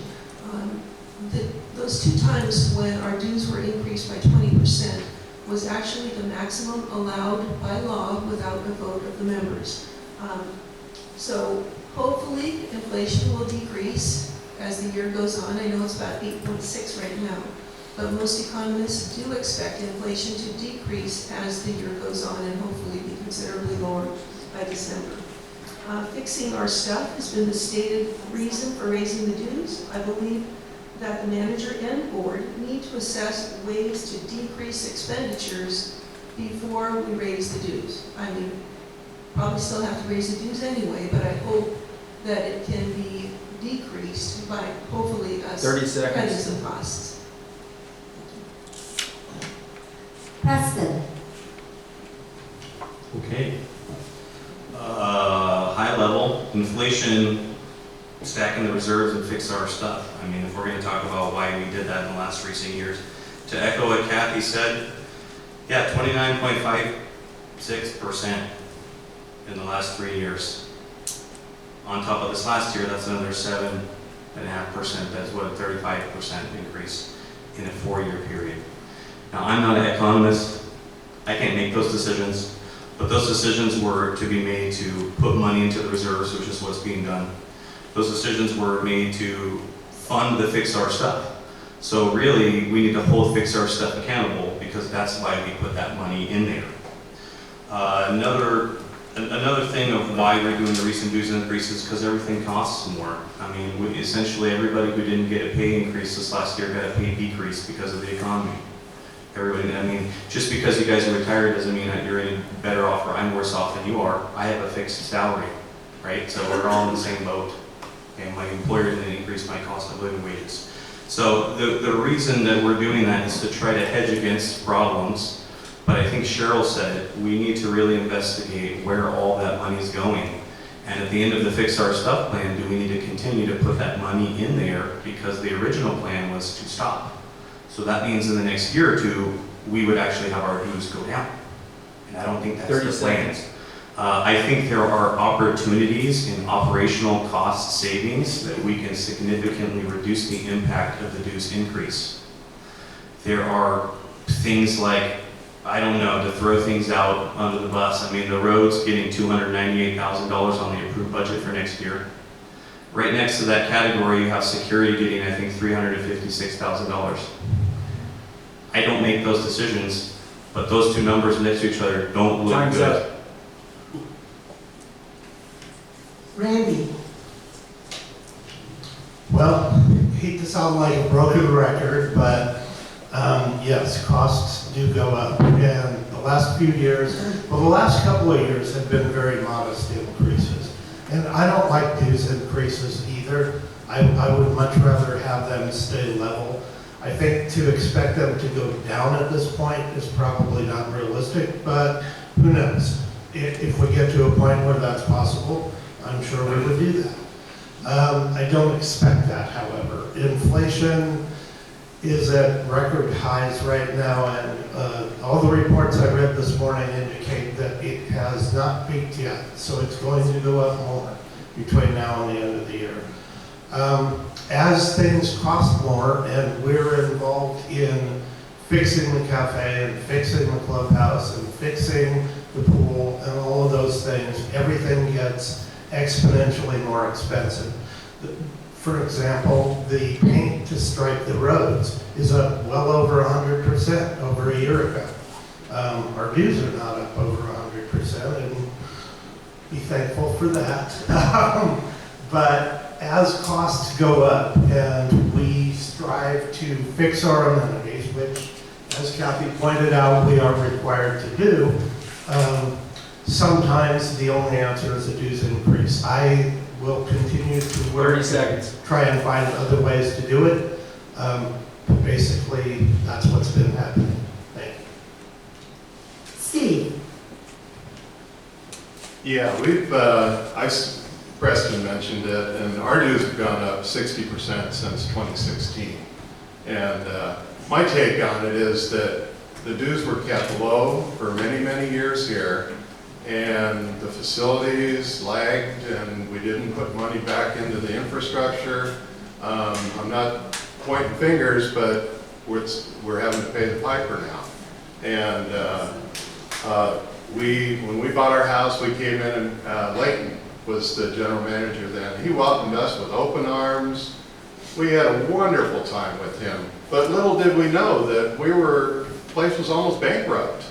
Those two times when our dues were increased by 20% was actually the maximum allowed by law without a vote of the members. So hopefully inflation will decrease as the year goes on. I know it's about 8.6 right now, but most economists do expect inflation to decrease as the year goes on and hopefully be considerably lower by December. Fixing our stuff has been the stated reason for raising the dues. I believe that the manager and board need to assess ways to decrease expenditures before we raise the dues. I mean, probably still have to raise the dues anyway, but I hope that it can be decreased by hopefully us 30 cutting seconds. some costs. Preston? Okay. High level, inflation, stacking the reserves and fix our stuff. I mean, if we're going to talk about why we did that in the last recent years. To echo what Kathy said, yeah, 29.56% in the last 3 years. On top of this last year, that's another 7.5%. That's what, a 35% increase in a 4-year period. Now, I'm not an economist. I can't make those decisions, but those decisions were to be made to put money into the reserves, which is what's being done. Those decisions were made to fund the Fix Our Stuff. So really, we need to hold Fix Our Stuff accountable because that's why we put that money in there. Another thing of why we're doing the recent dues increases because everything costs more. I mean, essentially everybody who didn't get a pay increase this last year got a pay decrease because of the economy. Everybody, I mean, just because you guys are retired doesn't mean that you're any better off or I'm worse off than you are. I have a fixed salary, right? So we're all in the same boat. Okay, my employer didn't increase my cost of living wages. So the reason that we're doing that is to try to hedge against problems. But I think Cheryl said we need to really investigate where all that money is going. And at the end of the Fix Our Stuff plan, do we need to continue to put that money in there because the original plan was to stop? So that means in the next year or two, we would actually have our dues go down. And I don't think that's 30 the plan. seconds. I think there are opportunities in operational cost savings that we can significantly reduce the impact of the dues increase. There are things like, I don't know, to throw things out under the bus. I mean, the road's getting $298,000 on the approved budget for next year. Right next to that category, you have security getting, I think, $356,000. I don't make those decisions, but those two numbers next to each other don't look Time's good. up. Randy? Well, hate to sound like a broken record, but yes, costs do go up. And the last few years, well, the last couple of years have been very modest increases. And I don't like dues increases either. I would much rather have them stay level. I think to expect them to go down at this point is probably not realistic, but who knows? If we get to a point where that's possible, I'm sure we would do that. I don't expect that, however. Inflation is at record highs right now, and all the reports I read this morning indicate that it has not peaked yet, so it's going to go up more between now and the end of the year. As things cost more and we're involved in fixing the cafe and fixing the clubhouse and fixing the pool and all of those things, everything gets exponentially more expensive. For example, the paint to stripe the roads is up well over 100% over a year ago. Our dues are not up over 100%, and be thankful for that. But as costs go up and we strive to fix our amenities, which, as Kathy pointed out, we are required to do, sometimes the only answer is a dues increase. I will continue to work 30 seconds. try and find other ways to do it. But basically, that's what's been happening. Thank you. Steve? Yeah, Preston mentioned it, and our dues have gone up 60% since 2016. And my take on it is that the dues were kept low for many, many years here, and the facilities lagged, and we didn't put money back into the infrastructure. I'm not pointing fingers, but we're having to pay the piper now. And when we bought our house, we came in and Leighton was the general manager then. He welcomed us with open arms. We had a wonderful time with him. But little did we know that the place was almost bankrupt.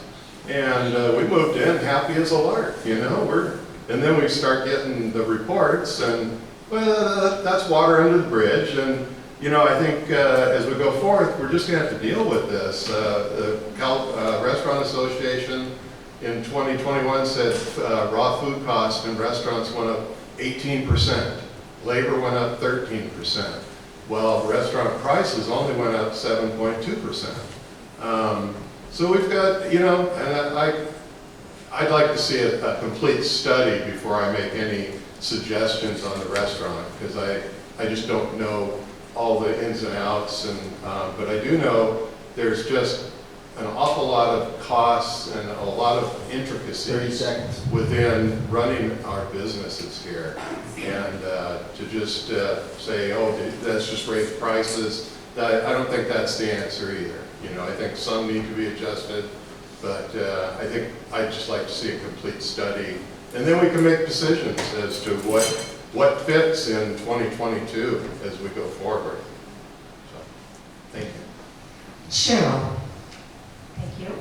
And we moved in happy as a lark, you know. And then we start getting the reports, and well, that's water under the bridge. And you know, I think as we go forth, we're just going to have to deal with this. The Restaurant Association in 2021 said raw food costs in restaurants went up 18%. Labor went up 13%. Well, restaurant prices only went up 7.2%. So we've got, you know, and I'd like to see a complete study before I make any suggestions on the restaurant, because I just don't know all the ins and outs, and but I do know there's just an awful lot of costs and a lot of intricacies 30 seconds. within running our businesses here. And to just say, oh, let's just raise prices, I don't think that's the answer either. You know, I think some need to be adjusted, but I think I'd just like to see a complete study. And then we can make decisions as to what fits in 2022 as we go forward. So, thank you. Cheryl? Thank you.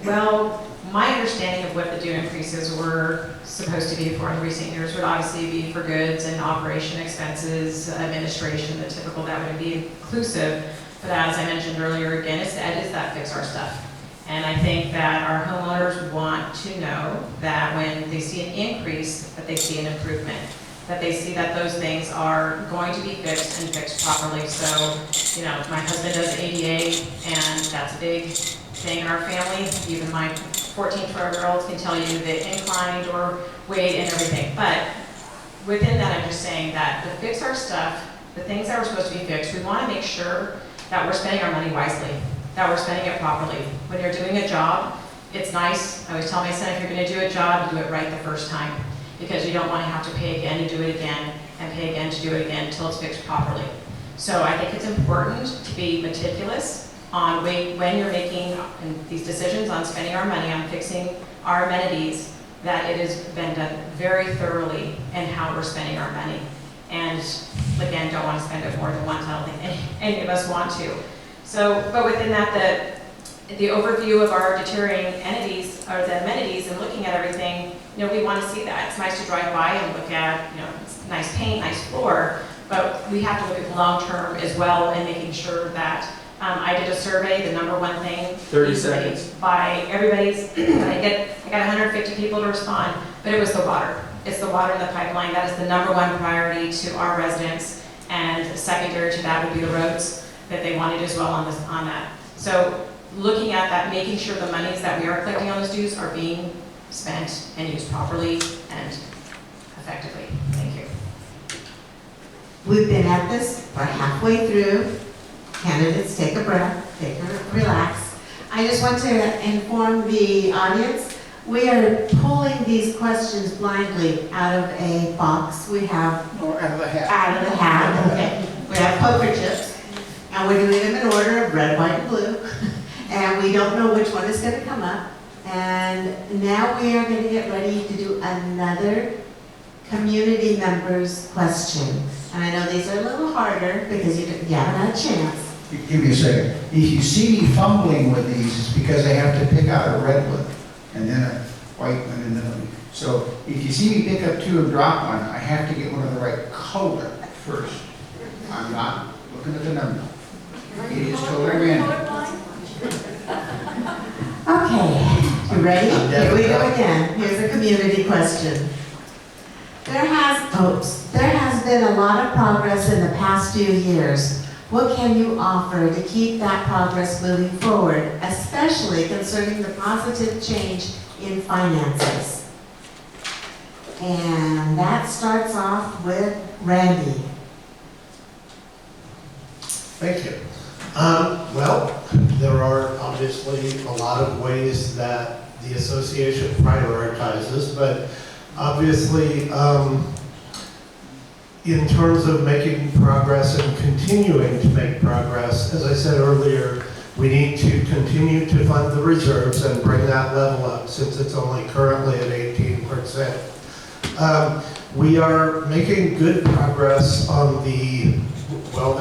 Well, my understanding of what the due increases were supposed to be for in recent years would obviously be for goods and operation expenses, administration, the typical that would be inclusive. But as I mentioned earlier, again, it's that fix our stuff. And I think that our homeowners want to know that when they see an increase, that they see an improvement, that they see that those things are going to be fixed and fixed properly. So, you know, my husband does ADA, and that's a big thing in our family. Even my 14, 12-year-olds can tell you the inclined or weight and everything. But within that, I'm just saying that to fix our stuff, the things that are supposed to be fixed, we want to make sure that we're spending our money wisely, that we're spending it properly. When you're doing a job, it's nice. I always tell my son, if you're going to do a job, do it right the first time, because you don't want to have to pay again to do it again and pay again to do it again until it's fixed properly. So I think it's important to be meticulous on when you're making these decisions on spending our money on fixing our amenities, that it has been done very thoroughly in how we're spending our money. And again, don't want to spend it more than once. I don't think any of us want to. So, but within that, the overview of our deteriorating entities or the amenities and looking at everything, you know, we want to see that. It's nice to drive by and look at, you know, nice paint, nice floor, but we have to look at the long term as well and making sure that I did a survey. The number one thing 30 seconds. by everybody's, I got 150 people to respond, but it was the water. It's the water in the pipeline. That is the number one priority to our residents, and secondary to that would be the roads that they wanted as well on that. So looking at that, making sure the monies that we are collecting on those dues are being spent and used properly and effectively. Thank you. We've been at this for halfway through. Candidates, take a breath, relax. I just want to inform the audience, we are pulling these questions blindly out of a box. We have, Or out of the hat. out of the hat, okay. We have poker chips. And we're doing them in order of red, white, and blue. And we don't know which one is going to come up. And now we are going to get ready to do another community members question. And I know these are a little harder because you haven't had a chance. Give me a second. If you see me fumbling with these, it's because I have to pick out a red one, and then a white one, and then a... So if you see me pick up two and drop one, I have to get one of the right color first. I'm not looking at the number. It is totally random. Okay, you ready? Here we go again. Here's a community question. There has been a lot of progress in the past few years. What can you offer to keep that progress moving forward, especially concerning the positive change in finances? And that starts off with Randy. Thank you. Well, there are obviously a lot of ways that the association prioritizes, but obviously, in terms of making progress and continuing to make progress, as I said earlier, we need to continue to fund the reserves and bring that level up since it's only currently at 18%. We are making good progress on the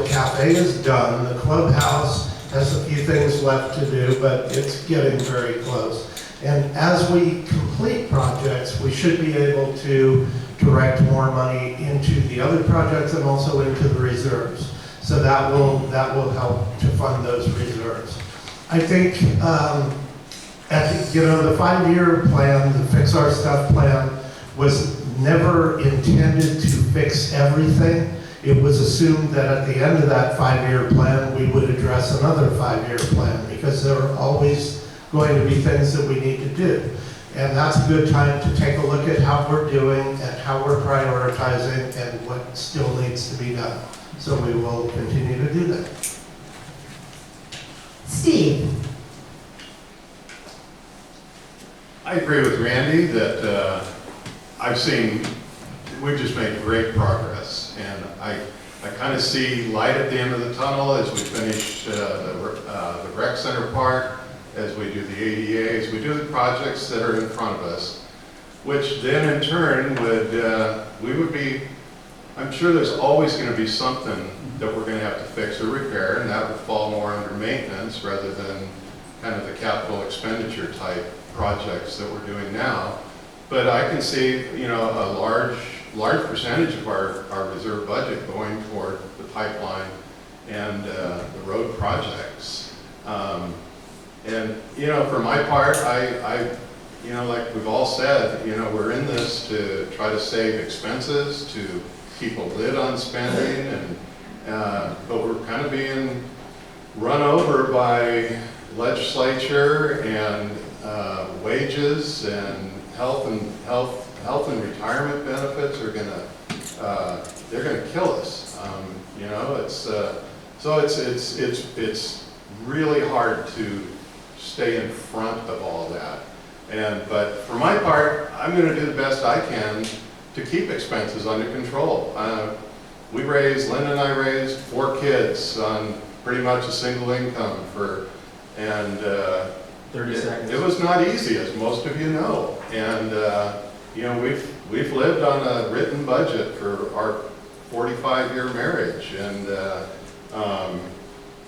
cafe is done. The clubhouse has a few things left to do, but it's getting very close. And as we complete projects, we should be able to direct more money into the other projects and also into the reserves. So that will help to fund those reserves. I think the 5-year plan, the Fix Our Stuff plan, was never intended to fix everything. It was assumed that at the end of that 5-year plan, we would address another 5-year plan because there are always going to be things that we need to do. And that's a good time to take a look at how we're doing and how we're prioritizing and what still needs to be done. So we will continue to do that. Steve. I agree with Randy that we've just made great progress. And I kind of see light at the end of the tunnel as we finish the rec center part, as we do the ADA, as we do the projects that are in front of us, which then in turn I'm sure there's always going to be something that we're going to have to fix or repair, and that would fall more under maintenance rather than kind of the capital expenditure type projects that we're doing now. But I can see, a large percentage of our reserve budget going toward the pipeline and the road projects. And, for my part, I like we've all said, we're in this to try to save expenses, to keep a lid on spending, and but we're kind of being run over by legislature and wages and health and retirement benefits are they're gonna kill us. It's really hard to stay in front of all that. But for my part, I'm going to do the best I can to keep expenses under control. Linda and I raised 4 kids on pretty much a single income 30 seconds. It was not easy, as most of you know. And we've lived on a written budget for our 45-year marriage, and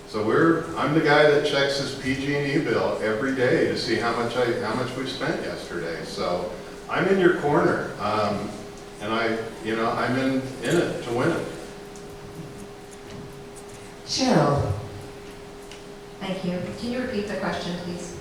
so I'm the guy that checks his PG&E bill every day to see how much we spent yesterday. So I'm in your corner, and I'm in it to win it. Cheryl. Thank you. Can you repeat the question, please?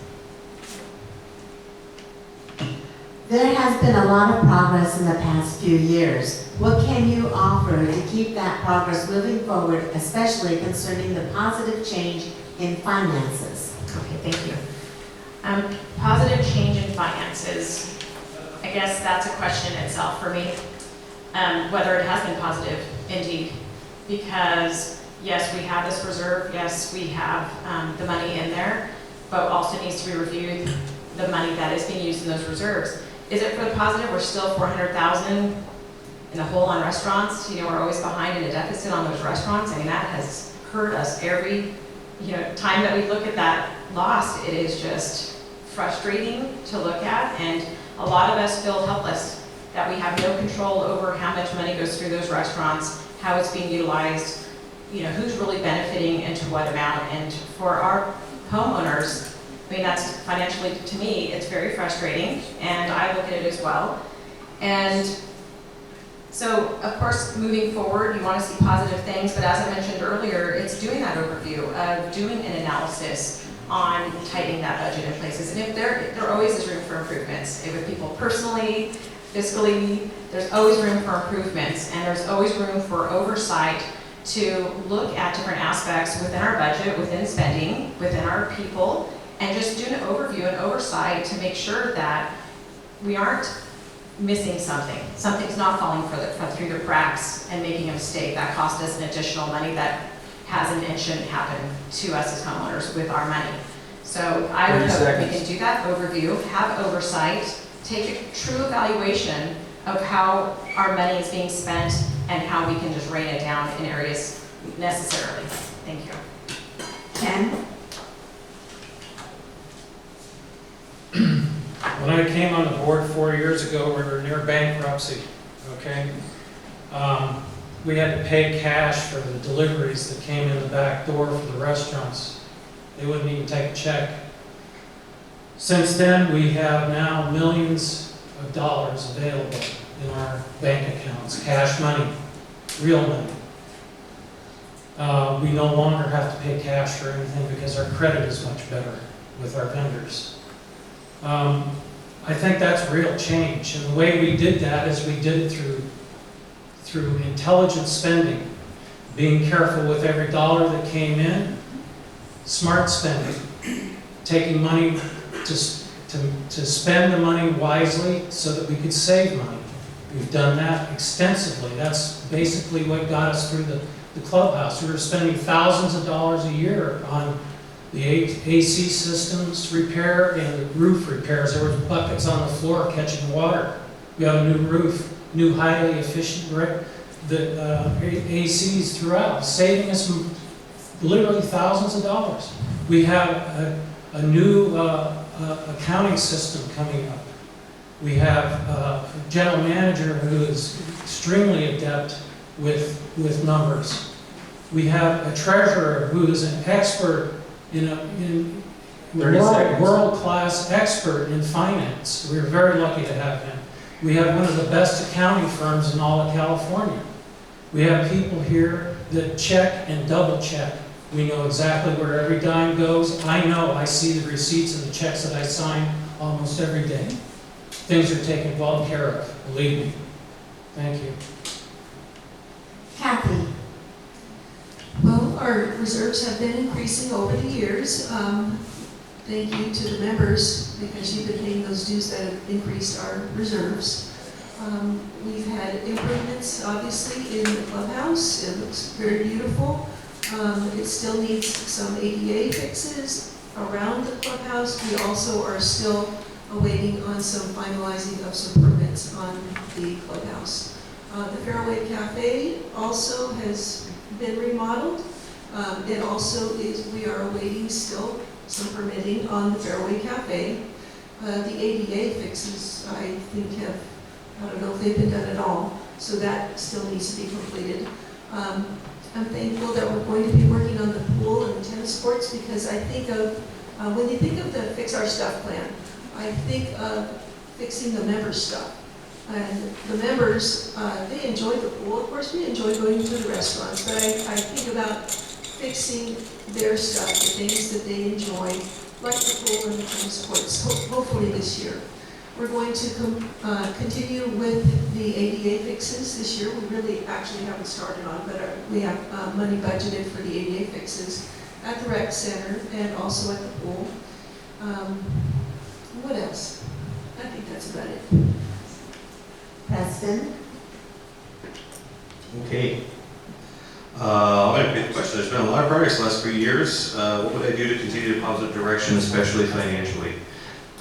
There has been a lot of progress in the past few years. What can you offer to keep that progress moving forward, especially concerning the positive change in finances? Okay, thank you. Positive change in finances, I guess that's a question in itself for me, whether it has been positive, indeed, because yes, we have this reserve, yes, we have the money in there, but also needs to be reviewed, the money that is being used in those reserves. Is it for the positive? We're still 400,000 in the hole on restaurants. We're always behind in a deficit on those restaurants. I mean, that has hurt us every, time that we look at that loss. It is just frustrating to look at, and a lot of us feel helpless that we have no control over how much money goes through those restaurants, how it's being utilized, who's really benefiting and to what amount. And for our homeowners, I mean, that's financially, to me, it's very frustrating, and I look at it as well. And so, of course, moving forward, you want to see positive things, but as I mentioned earlier, it's doing that overview of doing an analysis on tightening that budget in places. And if there always is room for improvements. With people personally, fiscally, there's always room for improvements, and there's always room for oversight to look at different aspects within our budget, within spending, within our people, and just do an overview and oversight to make sure that we aren't missing something. Something's not falling through the cracks and making a mistake that cost us an additional money that hasn't and shouldn't happen to us as homeowners with our money. So I would hope that we can do that overview, have oversight, take a true evaluation of how our money is being spent and how we can just rein it down in areas necessarily. Thank you. Ken? When I came on the board 4 years ago, we were near bankruptcy, okay? We had to pay cash for the deliveries that came in the back door for the restaurants. They wouldn't even take a check. Since then, we have now millions of dollars available in our bank accounts, cash money, real money. We no longer have to pay cash for anything because our credit is much better with our vendors. I think that's real change, and the way we did that is we did it through intelligent spending, being careful with every dollar that came in, smart spending, taking money to spend the money wisely so that we could save money. We've done that extensively. That's basically what got us through the clubhouse. We were spending thousands of dollars a year on the AC systems repair and the roof repairs. There were buckets on the floor catching water. We have a new roof, new highly efficient ACs throughout, saving us literally thousands of dollars. We have a new accounting system coming up. We have a general manager who is extremely adept with numbers. We have a treasurer who is an expert world-class expert in finance. We're very lucky to have him. We have one of the best accounting firms in all of California. We have people here that check and double check. We know exactly where every dime goes. I see the receipts and the checks that I sign almost every day. Things are taken well care of, believe me. Thank you. Kathy? Well, our reserves have been increasing over the years. Thank you to the members, because you've been paying those dues that have increased our reserves. We've had improvements, obviously, in the clubhouse. It looks very beautiful. It still needs some ADA fixes around the clubhouse. We also are still awaiting on some finalizing of some permits on the clubhouse. The Fairway Cafe also has been remodeled. It also is, we are awaiting still some permitting on the Fairway Cafe. The ADA fixes, I think I don't know if they've been done at all, so that still needs to be completed. I'm thankful that we're going to be working on the pool and the tennis courts, because I think of, when you think of the Fix Our Stuff plan, I think of fixing the members' stuff. And the members, they enjoy the pool. Of course, we enjoy going to the restaurants, but I think about fixing their stuff, the things that they enjoy, like the pool and the tennis courts, hopefully this year. We're going to continue with the ADA fixes this year. We really actually haven't started on, but we have money budgeted for the ADA fixes at the rec center and also at the pool. What else? I think that's about it. Preston? Okay. I'm going to repeat the question. There's been a lot of progress the last few years. What would I do to continue the positive direction, especially financially?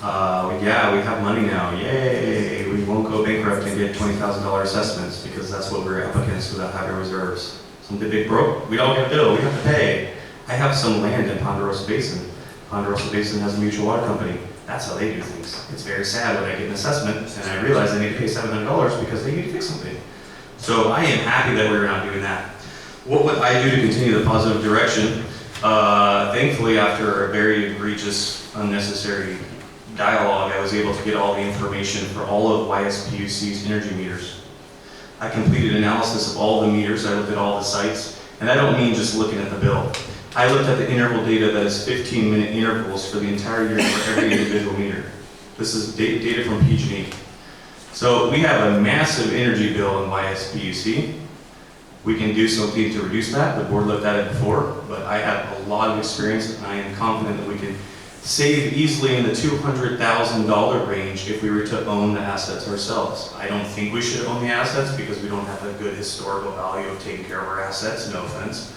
Yeah, we have money now. Yay! We won't go bankrupt and get $20,000 assessments, because that's what we're up against without having reserves. I'm the big broke. We all get a bill. We have to pay. I have some land in Ponderosa Basin. Ponderosa Basin has a mutual water company. That's how they do things. It's very sad when I get an assessment and I realize I need to pay $700 because they need to fix something. So I am happy that we're not doing that. What would I do to continue the positive direction? Thankfully, after a very egregious, unnecessary dialogue, I was able to get all the information for all of YSPUC's energy meters. I completed analysis of all the meters, I looked at all the sites, and I don't mean just looking at the bill. I looked at the interval data that is 15-minute intervals for the entire year for every individual meter. This is data from PG&E. So we have a massive energy bill in YSPUC. We can do something to reduce that. The board looked at it before, but I have a lot of experience and I am confident that we can save easily in the $200,000 range if we were to own the assets ourselves. I don't think we should own the assets because we don't have a good historical value of taking care of our assets, no offense.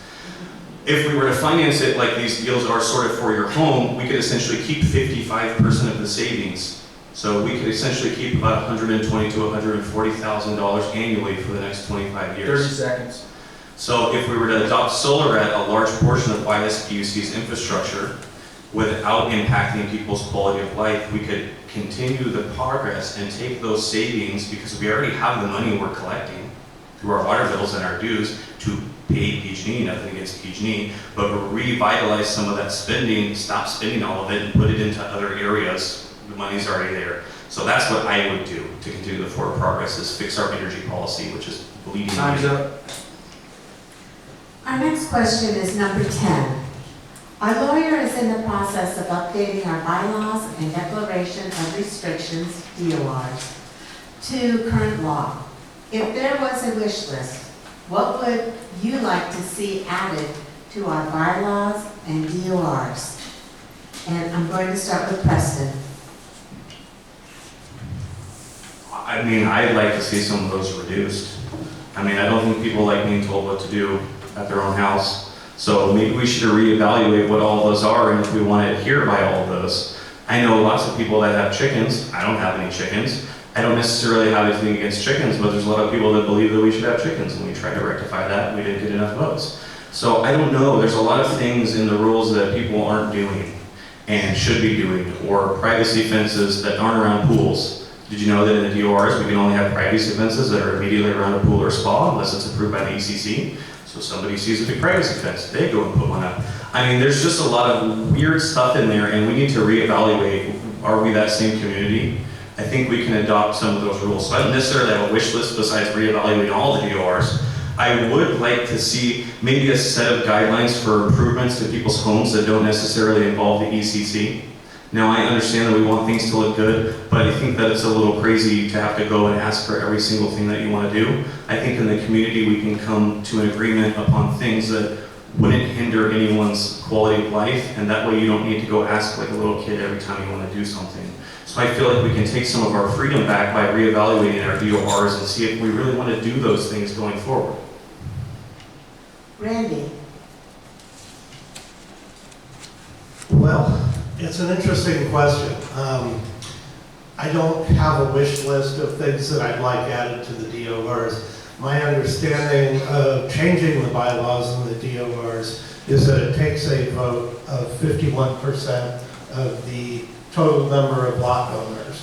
If we were to finance it like these deals are sort of for your home, we could essentially keep 55% of the savings. So we could essentially keep about $120,000 to $140,000 annually for the next 25 years. 30 seconds. So if we were to adopt solar at a large portion of YSPUC's infrastructure without impacting people's quality of life, we could continue the progress and take those savings, because we already have the money we're collecting through our water bills and our dues to pay PG&E, nothing against PG&E, but revitalize some of that spending, stop spending all of it and put it into other areas. The money's already there. So that's what I would do to continue the forward progress, is fix our energy policy, which is bleeding. Time's up. Our next question is number 10. Our lawyer is in the process of updating our bylaws and declaration of restrictions, DORs, to current law. If there was a wish list, what would you like to see added to our bylaws and DORs? And I'm going to start with Preston. I mean, I'd like to see some of those reduced. I mean, I don't think people like being told what to do at their own house. So maybe we should reevaluate what all those are and if we want to adhere by all of those. I know lots of people that have chickens. I don't have any chickens. I don't necessarily have anything against chickens, but there's a lot of people that believe that we should have chickens, and we tried to rectify that and we didn't get enough votes. So I don't know. There's a lot of things in the rules that people aren't doing and should be doing, or privacy fences that aren't around pools. Did you know that in the DORs we can only have privacy fences that are immediately around a pool or spa unless it's approved by the ECC? So somebody sees a big privacy fence, they go and put one up. I mean, there's just a lot of weird stuff in there, and we need to reevaluate, are we that same community? I think we can adopt some of those rules. So I don't necessarily have a wish list besides reevaluating all the DORs. I would like to see maybe a set of guidelines for improvements to people's homes that don't necessarily involve the ECC. Now, I understand that we want things to look good, but I think that it's a little crazy to have to go and ask for every single thing that you want to do. I think in the community we can come to an agreement upon things that wouldn't hinder anyone's quality of life, and that way you don't need to go ask like a little kid every time you want to do something. So I feel like we can take some of our freedom back by reevaluating our DORs and see if we really want to do those things going forward. Randy. Well, it's an interesting question. I don't have a wish list of things that I'd like added to the DORs. My understanding of changing the bylaws and the DORs is that it takes a vote of 51% of the total number of lot owners,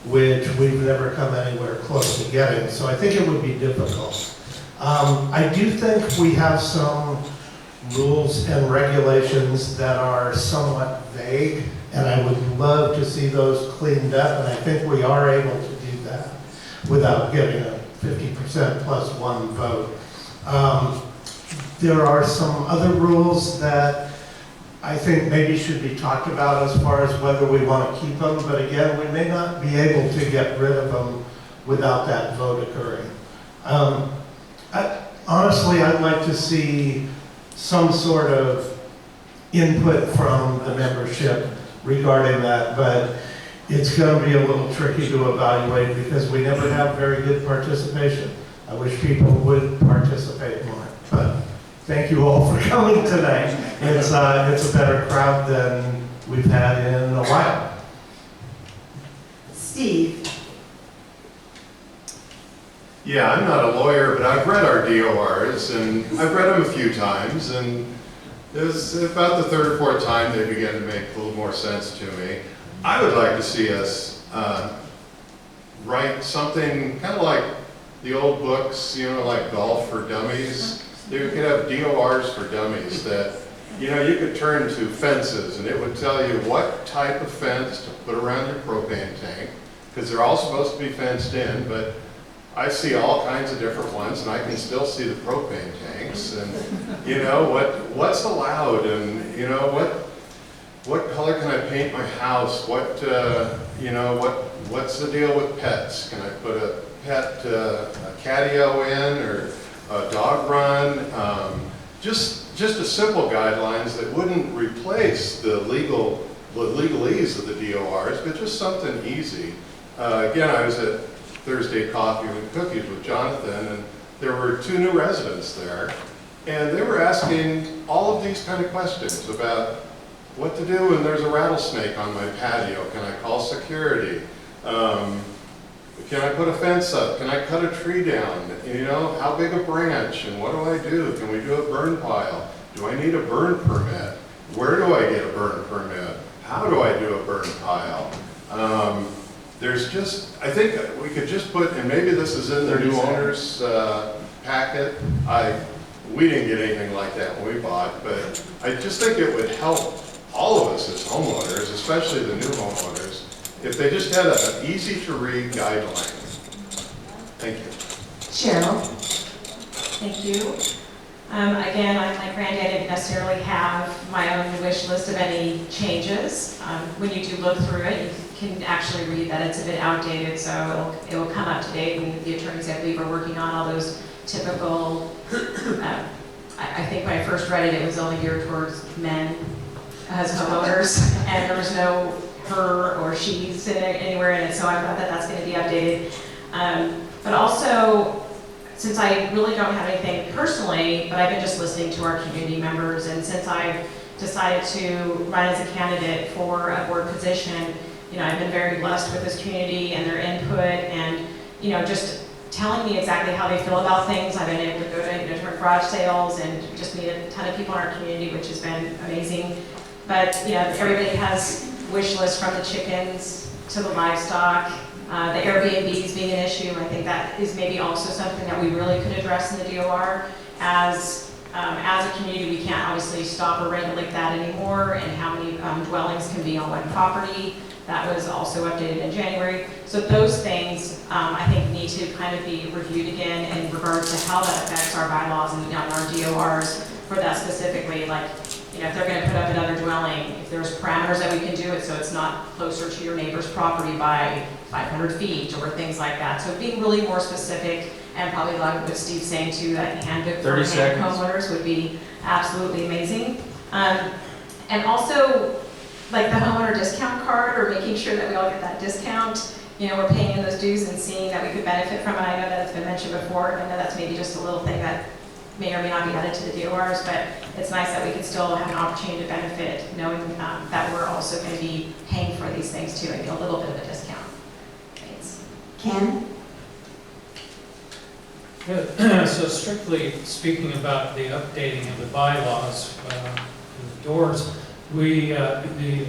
which we've never come anywhere close to getting. So I think it would be difficult. I do think we have some rules and regulations that are somewhat vague, and I would love to see those cleaned up, and I think we are able to do that without getting a 50% plus one vote. There are some other rules that I think maybe should be talked about as far as whether we want to keep them, but again, we may not be able to get rid of them without that vote occurring. Honestly, I'd like to see some sort of input from the membership regarding that, but it's going to be a little tricky to evaluate because we never have very good participation. I wish people would participate more, but thank you all for coming tonight. It's a better crowd than we've had in a while. Steve. Yeah, I'm not a lawyer, but I've read our DORs, and I've read them a few times, and it was about the third or fourth time they began to make a little more sense to me. I would like to see us write something kind of like the old books, you know, like Golf for Dummies. You could have DORs for dummies that, you know, you could turn to fences, and it would tell you what type of fence to put around your propane tank, because they're all supposed to be fenced in, but I see all kinds of different ones, and I can still see the propane tanks, and you know what's allowed, and you know what color can I paint my house? What you know what's the deal with pets? Can I put a pet a catio in or a dog run? Just a simple guidelines that wouldn't replace the legalese of the DORs, but just something easy. Again, I was at Thursday Coffee with Cookies with Jonathan, and there were 2 new residents there, and they were asking all of these kind of questions about what to do when there's a rattlesnake on my patio. Can I call security? Can I put a fence up? Can I cut a tree down? You know, how big a branch? And what do I do? Can we do a burn pile? Do I need a burn permit? Where do I get a burn permit? How do I do a burn pile? There's just, I think we could just put, and maybe this is in the new owner's packet. We didn't get anything like that when we bought, but I just think it would help all of us as homeowners, especially the new homeowners, if they just had an easy-to-read guideline. Thank you. Cheryl? Thank you. Again, I'm like Randy, I didn't necessarily have my own wish list of any changes. When you do look through it, you can actually read that it's a bit outdated, so it will come up to date, and the attorneys, I believe, are working on all those typical, I think when I first read it, it was only geared towards men as homeowners, and there was no her or she's anywhere in it, so I thought that that's going to be updated. But also, since I really don't have anything personally, but I've been just listening to our community members, and since I've decided to run as a candidate for a board position, you know, I've been very blessed with this community and their input, and you know, just telling me exactly how they feel about things. I've been able to go to different garage sales and just meet a ton of people in our community, which has been amazing. But you know, everybody has wish lists, from the chickens to the livestock. The Airbnbs being an issue, I think that is maybe also something that we really could address in the DOR. As a community, we can't obviously stop or regulate that anymore, and how many dwellings can be on one property. That was also updated in January. So those things, I think, need to kind of be reviewed again in regards to how that affects our bylaws and our DORs for that specifically. Like, you know, if they're going to put up another dwelling, if there's parameters that we can do it so it's not closer to your neighbor's property by 500 feet or things like that. So being really more specific, and probably like what Steve's saying too, that handbook for 30 seconds. homeowners would be absolutely amazing. And also, like the homeowner discount card, or making sure that we all get that discount. You know, we're paying in those dues and seeing that we could benefit from it. I know that it's been mentioned before, and I know that's maybe just a little thing that may or may not be added to the DORs, but it's nice that we can still have an opportunity to benefit, knowing that we're also going to be paying for these things too, and get a little bit of a discount. Thanks. Ken? Good. So strictly speaking about the updating of the bylaws, and the doors,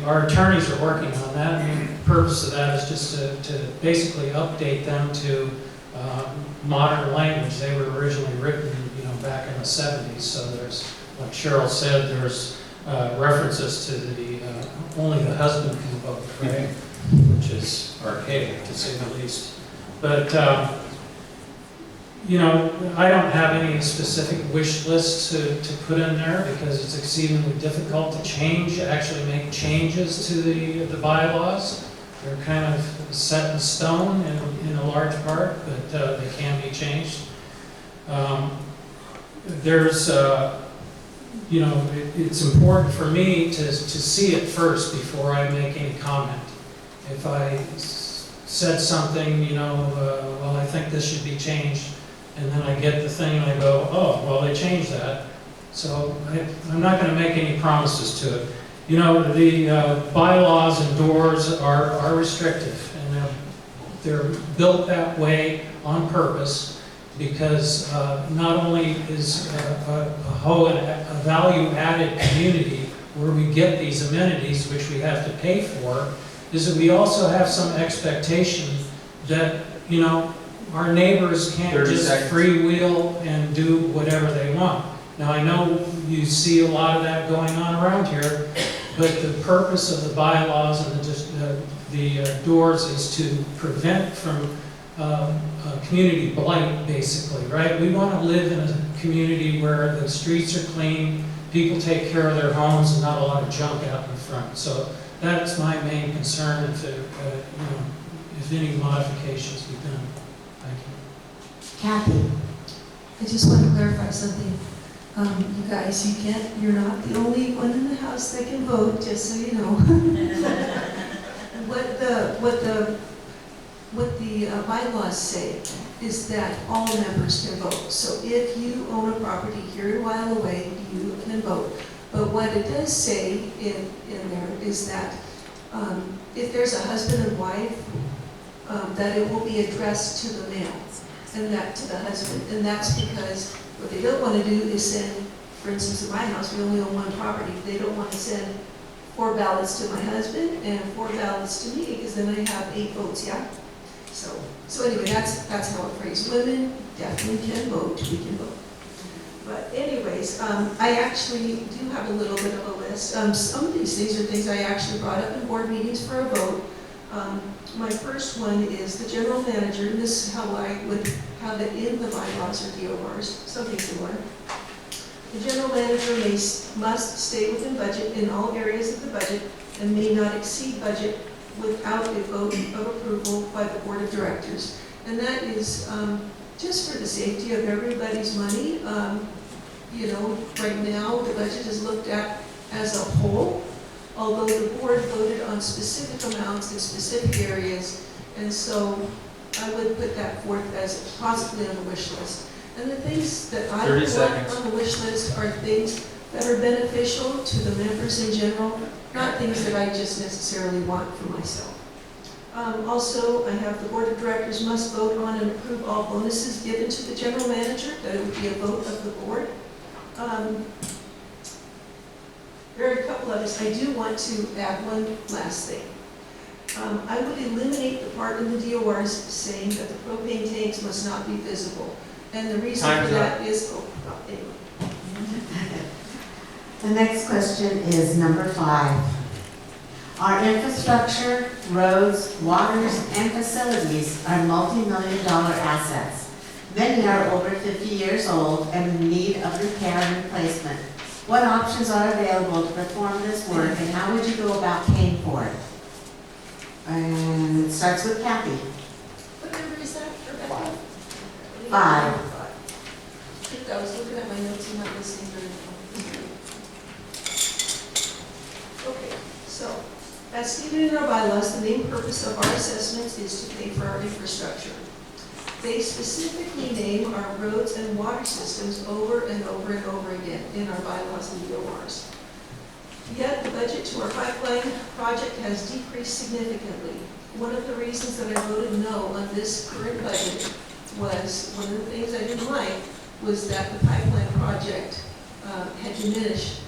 our attorneys are working on that, and the purpose of that is just to basically update them to modern language. They were originally written, you know, back in the 70s, so there's, like Cheryl said, there's references to the only the husband can vote, right? Which is archaic, to say the least. But you know, I don't have any specific wish lists to put in there, because it's exceedingly difficult to actually make changes to the bylaws. They're kind of set in stone in a large part, but they can be changed. You know, it's important for me to see it first before I make any comment. If I said something, you know, well, I think this should be changed, and then I get the thing and I go, oh, well, they changed that. So I'm not going to make any promises to it. You know, the bylaws and doors are restrictive, and they're built that way on purpose. because not only is a value-added community where we get these amenities, which we have to pay for, is that we also have some expectation that, you know, our neighbors can't 30 just seconds. freewheel and do whatever they want. Now, I know you see a lot of that going on around here, but the purpose of the bylaws and the doors is to prevent from community blight, basically, right? We want to live in a community where the streets are clean, people take care of their homes, and not a lot of junk out in front. So that's my main concern, if any modifications be done. Thank you. Kathy? I just want to clarify something. You guys, you're not the only one in the house that can vote, just so you know. What the bylaws say is that all members can vote. So if you own a property here in While Away, you can vote. But what it does say in there is that if there's a husband and wife, that it will be addressed to the male and that to the husband. And that's because what they don't want to do is send, for instance, in my house, we only own one property. They don't want to send 4 ballots to my husband and 4 ballots to me, because then I have 8 votes, yeah? So anyway, that's how it phrased. Women definitely can vote, we can vote. But anyways, I actually do have a little bit of a list. Some of these things are things I actually brought up in board meetings for a vote. My first one is the general manager, and this is how I would have it in the bylaws or DORs, something similar. The general manager must stay within budget in all areas of the budget and may not exceed budget without a vote of approval by the board of directors. And that is just for the safety of everybody's money. You know, right now the budget is looked at as a whole, although the board voted on specific amounts in specific areas. And so I would put that forth as possibly on the wish list. And the things that I 30 would want seconds. on the wish list are things that are beneficial to the members in general, not things that I just necessarily want for myself. Also, I have the board of directors must vote on and approve all bonuses given to the general manager, that it would be a vote of the board. There are a couple of us. I do want to add one last thing. I would eliminate the part in the DORs saying that the propane tanks must not be visible. And the reason Time's for that is, anyway. The next question is number 5. Our infrastructure, roads, waters, and facilities are multi-million-dollar assets. Many are over 50 years old and in need of repair and replacement. What options are available to perform this work, and how would you go about paying for it? And it starts with Kathy. What number is that, Rebecca? 5. I was looking at my notes and not listening very well. Okay, so, as stated in our bylaws, the main purpose of our assessments is to pay for our infrastructure. They specifically name our roads and water systems over and over and over again in our bylaws and DORs. Yet the budget to our pipeline project has decreased significantly. One of the reasons that I voted no on this current budget was, one of the things I didn't like was that the pipeline project had diminished.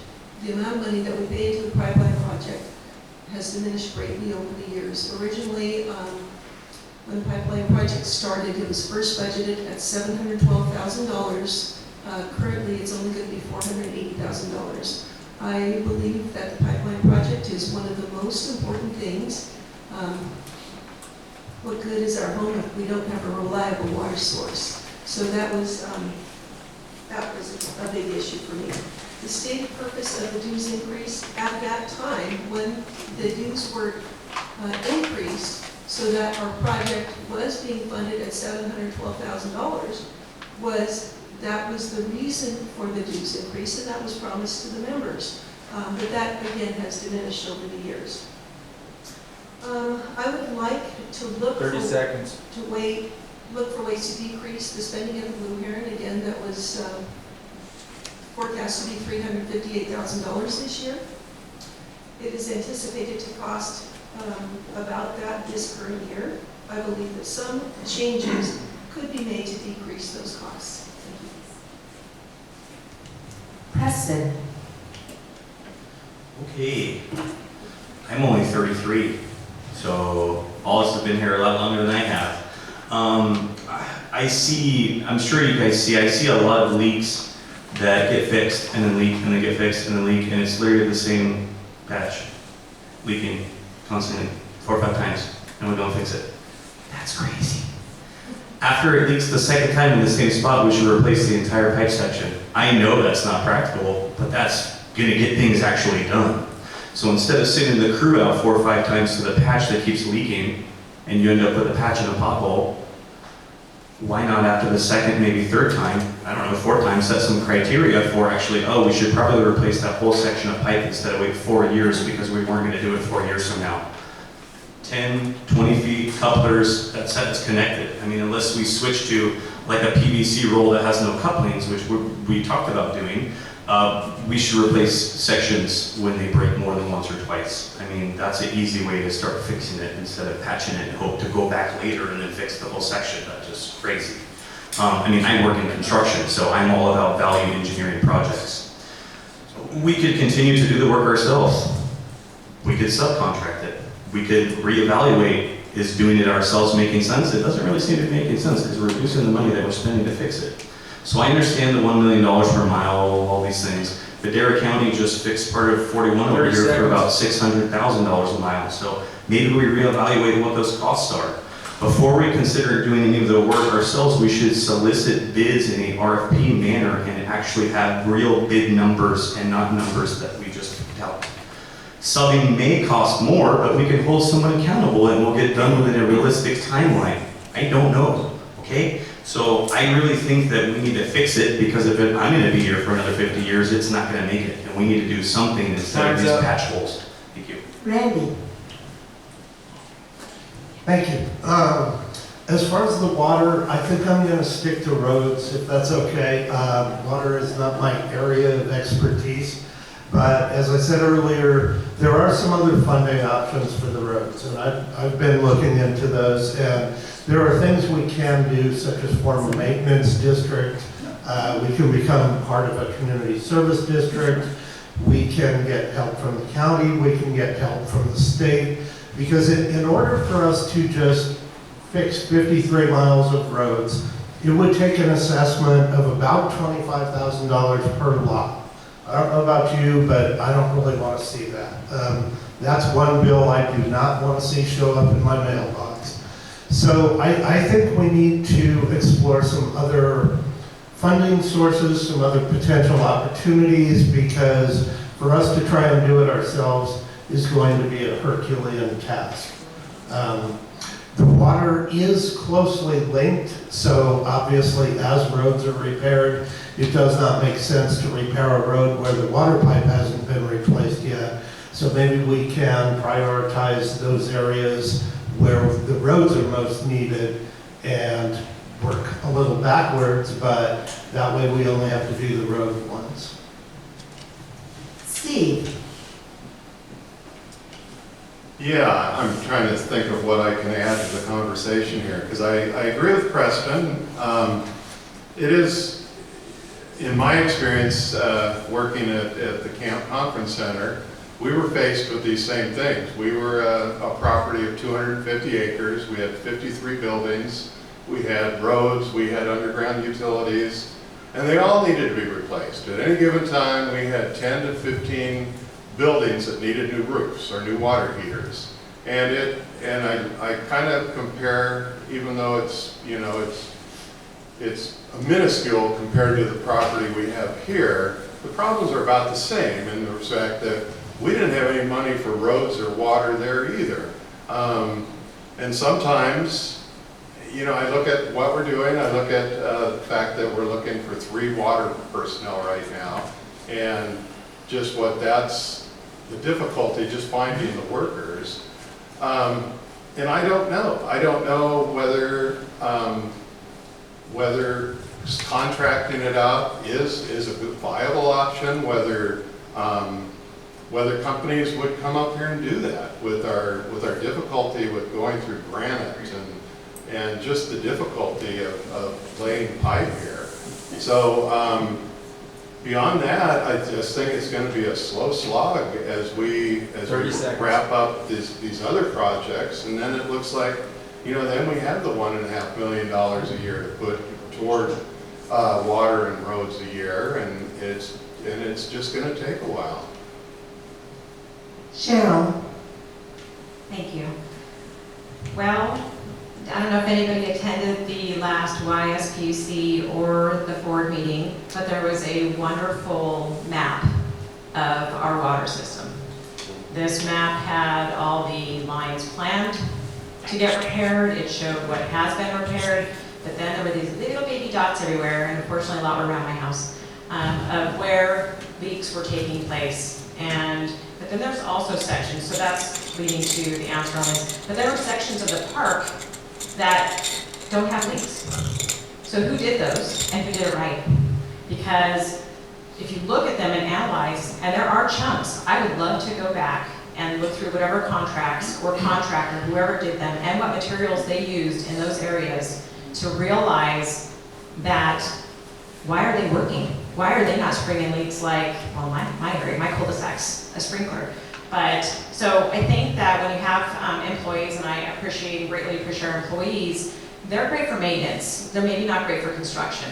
The amount of money that we pay into the pipeline project has diminished greatly over the years. Originally, when the pipeline project started, it was first budgeted at $712,000. Currently, it's only going to be $480,000. I believe that the pipeline project is one of the most important things. What good is our home if we don't have a reliable water source? So that was a big issue for me. The stated purpose of the dues increase at that time, when the dues were increased so that our project was being funded at $712,000, that was the reason for the dues increase, and that was promised to the members. But that, again, has diminished over the years. I would like to look 30 seconds. look for ways to decrease the spending of the Blue Heron. Again, that was forecast to be $358,000 this year. It is anticipated to cost about that this current year. I believe that some changes could be made to decrease those costs. Preston. Okay. I'm only 33, so all of us have been here a lot longer than I have. I'm sure you guys see, I see a lot of leaks that get fixed and then leak and then get fixed and then leak, and it's literally the same patch leaking constantly 4 or 5 times, and we don't fix it. That's crazy. After it leaks the second time in the same spot, we should replace the entire pipe section. I know that's not practical, but that's gonna get things actually done. So instead of sending the crew out 4 or 5 times to the patch that keeps leaking, and you end up with a patch in a pothole, why not after the second, maybe third time, I don't know, 4 times, set some criteria for actually, oh, we should probably replace that whole section of pipe instead of wait 4 years because we weren't gonna do it 4 years from now. 10, 20 feet, couplers, that's how it's connected. I mean, unless we switch to like a PVC roll that has no couplings, which we talked about doing, we should replace sections when they break more than once or twice. I mean, that's an easy way to start fixing it instead of patching it and hope to go back later and then fix the whole section. That's just crazy. I mean, I work in construction, so I'm all about value engineering projects. We could continue to do the work ourselves. We could subcontract it. We could reevaluate, is doing it ourselves making sense? It doesn't really seem to be making sense because we're reducing the money that we're spending to fix it. So I understand the $1 million per mile, all these things. Madera County just fixed part of 41 over here for about $600,000 a mile. So maybe we reevaluate what those costs are. Before we consider doing any of the work ourselves, we should solicit bids in a RFP manner and actually have real bid numbers and not numbers that we just picked out. Subbing may cost more, but we can hold someone accountable and we'll get done within a realistic timeline. I don't know, okay? So I really think that we need to fix it because if I'm gonna be here for another 50 years, it's not gonna make it. And we need to do something instead of these patch holes. Thank you. Randy. Thank you. As far as the water, I think I'm going to stick to roads, if that's okay. Water is not my area of expertise, but as I said earlier, there are some other funding options for the roads, and I've been looking into those, and there are things we can do, such as form a maintenance district. We can become part of a community service district. We can get help from the county. We can get help from the state. Because in order for us to just fix 53 miles of roads, it would take an assessment of about $25,000 per lot. I don't know about you, but I don't really want to see that. That's one bill I do not want to see show up in my mailbox. So I think we need to explore some other funding sources, some other potential opportunities, because for us to try and do it ourselves is going to be a Herculean task. The water is closely linked, so obviously as roads are repaired, it does not make sense to repair a road where the water pipe hasn't been replaced yet. So maybe we can prioritize those areas where the roads are most needed and work a little backwards, but that way we only have to do the road once. Steve. Yeah, I'm trying to think of what I can add to the conversation here, because I agree with Preston. It is, in my experience, working at the Camp Conference Center, we were faced with these same things. We were a property of 250 acres. We had 53 buildings. We had roads. We had underground utilities. And they all needed to be replaced. At any given time, we had 10 to 15 buildings that needed new roofs or new water heaters. And I kind of compare, even though it's, you know, it's a minuscule compared to the property we have here, the problems are about the same in the respect that we didn't have any money for roads or water there either. And sometimes, you know, I look at what we're doing, I look at the fact that we're looking for 3 water personnel right now, and just what that's, the difficulty just finding the workers. And I don't know. I don't know whether contracting it out is a good viable option, whether companies would come up here and do that with our difficulty with going through granite and just the difficulty of laying pipe here. So beyond that, I just think it's going to be a slow slog as we 30 seconds. wrap up these other projects, and then it looks like, then we have the $1.5 million a year to put toward water and roads a year, and it's just going to take a while. Cheryl? Thank you. Well, I don't know if anybody attended the last YSPC or the Ford meeting, but there was a wonderful map of our water system. This map had all the lines planned to get repaired. It showed what has been repaired, but then there were these little baby dots everywhere, and unfortunately a lot were around my house, of where leaks were taking place. But then there's also sections, so that's leading to the answer on this, but there were sections of the park that don't have leaks. So who did those and who did it right? Because if you look at them and analyze, and there are chunks, I would love to go back and look through whatever contracts or contractor, whoever did them, and what materials they used in those areas to realize that why are they working? Why are they not springing leaks like, well, my area, my cul-de-sac's a sprinkler. But, so I think that when you have employees, and I greatly appreciate our employees, they're great for maintenance. They're maybe not great for construction.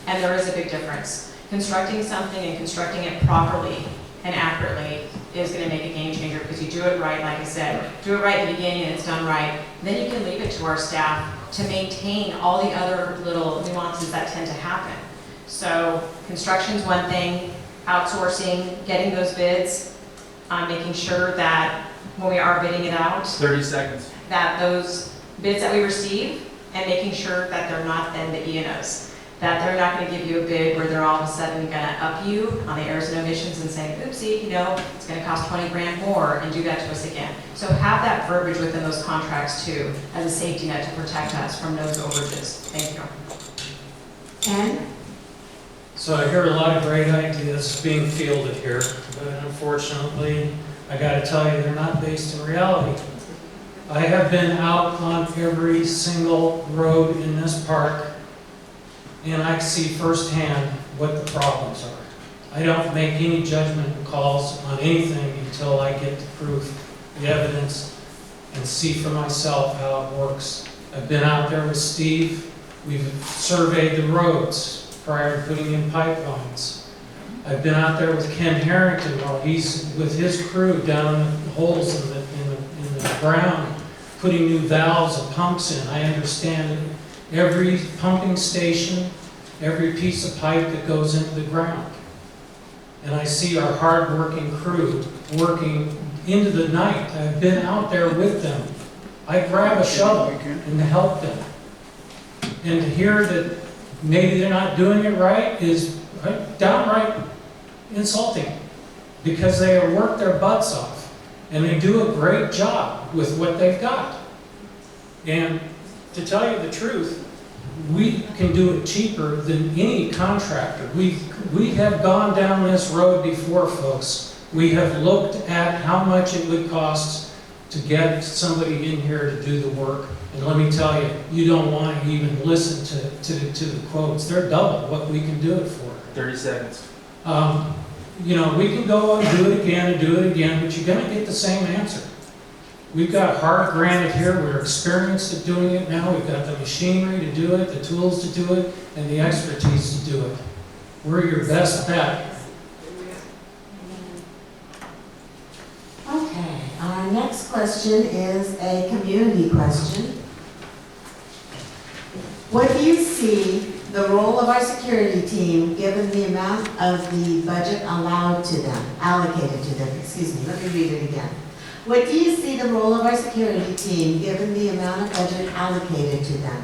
And there is a big difference. Constructing something and constructing it properly and accurately is going to make a game changer, because you do it right, like I said, do it right in the beginning and it's done right. Then you can leave it to our staff to maintain all the other little nuances that tend to happen. So construction's one thing, outsourcing, getting those bids, making sure that when we are bidding it out, 30 seconds. that those bids that we receive, and making sure that they're not then the E&Os. That they're not going to give you a bid where they're all of a sudden going to up you on the errors and omissions and say, oopsie, it's going to cost 20 grand more, and do that to us again. So have that verbiage within those contracts too, as a safety net to protect us from those overages. Thank you. Ken? So I hear a lot of great ideas being fielded here, but unfortunately, I got to tell you, they're not based in reality. I have been out on every single road in this park, and I see firsthand what the problems are. I don't make any judgment calls on anything until I get the proof, the evidence, and see for myself how it works. I've been out there with Steve. We've surveyed the roads prior to putting in pipelines. I've been out there with Ken Harrington while he's with his crew down the holes in the ground, putting new valves and pumps in. I understand every pumping station, every piece of pipe that goes into the ground. And I see our hard-working crew working into the night. I've been out there with them. I grab a shovel and help them. And to hear that maybe they're not doing it right is downright insulting, because they have worked their butts off and they do a great job with what they've got. And to tell you the truth, we can do it cheaper than any contractor. We have gone down this road before, folks. We have looked at how much it would cost to get somebody in here to do the work. And let me tell you, you don't want to even listen to the quotes. They're double what we can do it for. 30 seconds. We can go and do it again, but you're going to get the same answer. We've got hard granite here. We're experienced at doing it now. We've got the machinery to do it, the tools to do it, and the expertise to do it. We're your best bet. Okay, our next question is a community question. What do you see the role of our security team given the amount of the budget allocated to them? Excuse me, let me read it again. What do you see the role of our security team given the amount of budget allocated to them?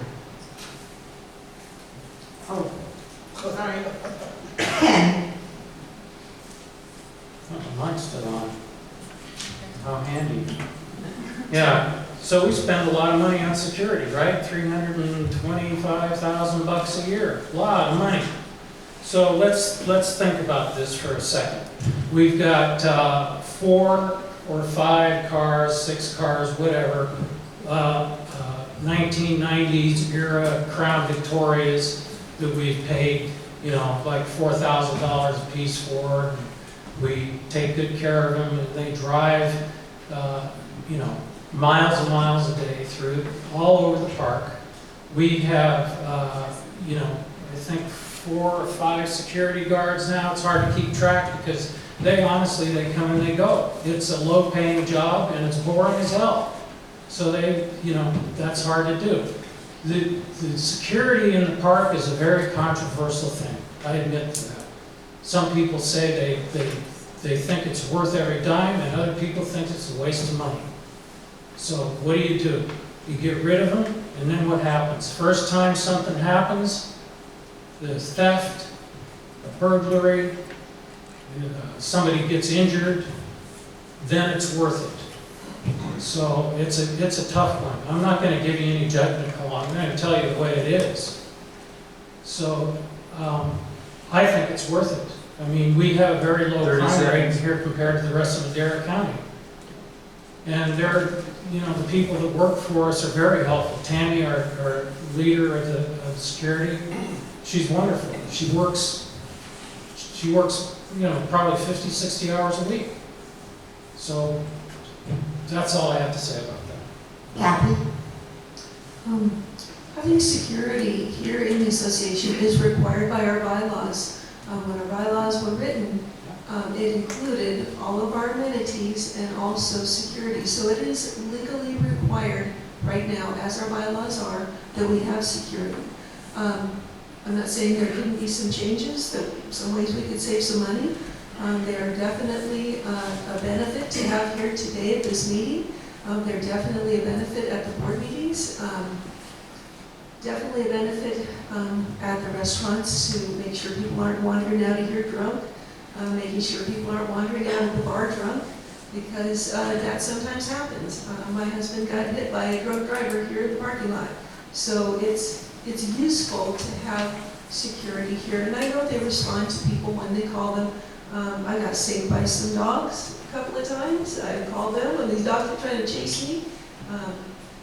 Oh, sorry. Ken? Oh, the mic's still on. How handy. Yeah, so we spend a lot of money on security, right? $325,000 a year, a lot of money. So let's think about this for a second. We've got 4 or 5 cars, 6 cars, whatever, 1990s era Crown Victorias that we've paid, you know, like $4,000 a piece for. And we take good care of them, and they drive, you know, miles and miles a day through, all over the park. We have, you know, I think 4 or 5 security guards now. It's hard to keep track because they honestly, they come and they go. It's a low-paying job and it's boring as hell. So they, you know, that's hard to do. The security in the park is a very controversial thing. I admit to that. Some people say they think it's worth every dime, and other people think it's a waste of money. So what do? You get rid of them, and then what happens? First time something happens, the theft, a burglary, somebody gets injured, then it's worth it. So it's a tough one. I'm not going to give you any judgment call. I'm going to tell you the way it is. So I think it's worth it. I mean, we have a very low 30 crime rate seconds. here compared to the rest of Madera County. And they're, you know, the people that work for us are very helpful. Tammy, our leader of the security, she's wonderful. She works, you know, probably 50, 60 hours a week. So that's all I have to say about that. Kathy? Having security here in the association is required by our bylaws. When our bylaws were written, it included all of our amenities and also security. So it is legally required right now, as our bylaws are, that we have security. I'm not saying there couldn't be some changes, that some ways we could save some money. They are definitely a benefit to have here today at this meeting. They're definitely a benefit at the board meetings. Definitely a benefit at the restaurants to make sure people aren't wandering out of here drunk, making sure people aren't wandering out of the bar drunk, because that sometimes happens. My husband got hit by a drunk driver here in the parking lot. So it's useful to have security here. And I know they respond to people when they call them. I got saved by some dogs a couple of times. I called them when these dogs were trying to chase me.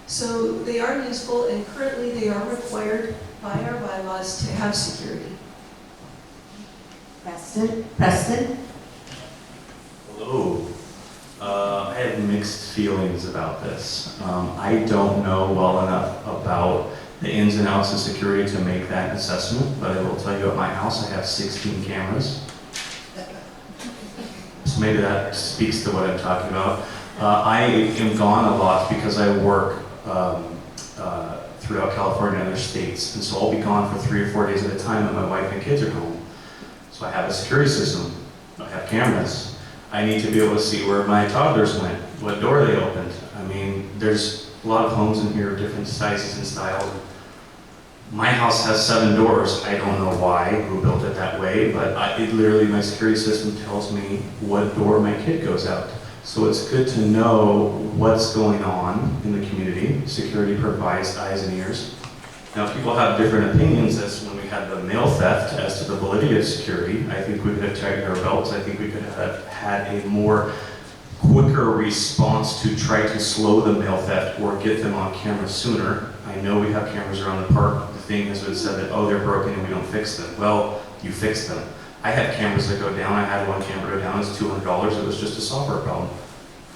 So they are useful, and currently they are required by our bylaws to have security. Preston? Hello. I have mixed feelings about this. I don't know well enough about the ins and outs of security to make that assessment, but I will tell you at my house I have 16 cameras. So maybe that speaks to what I'm talking about. I am gone a lot because I work throughout California and other states, and so I'll be gone for 3 or 4 days at a time when my wife and kids are home. So I have a security system, I have cameras. I need to be able to see where my toddlers went, what door they opened. I mean, there's a lot of homes in here of different sizes and styles. My house has 7 doors. I don't know why, who built it that way, but it literally, my security system tells me what door my kid goes out. So it's good to know what's going on in the community. Security provides eyes and ears. Now, people have different opinions as when we had the mail theft as to the validity of security. I think we could have tightened our belts. I think we could have had a more quicker response to try to slow the mail theft or get them on camera sooner. I know we have cameras around the park. The thing has been said that, oh, they're broken and we don't fix them. Well, you fix them. I have cameras that go down. I had one camera go down. It's $200. It was just a software problem.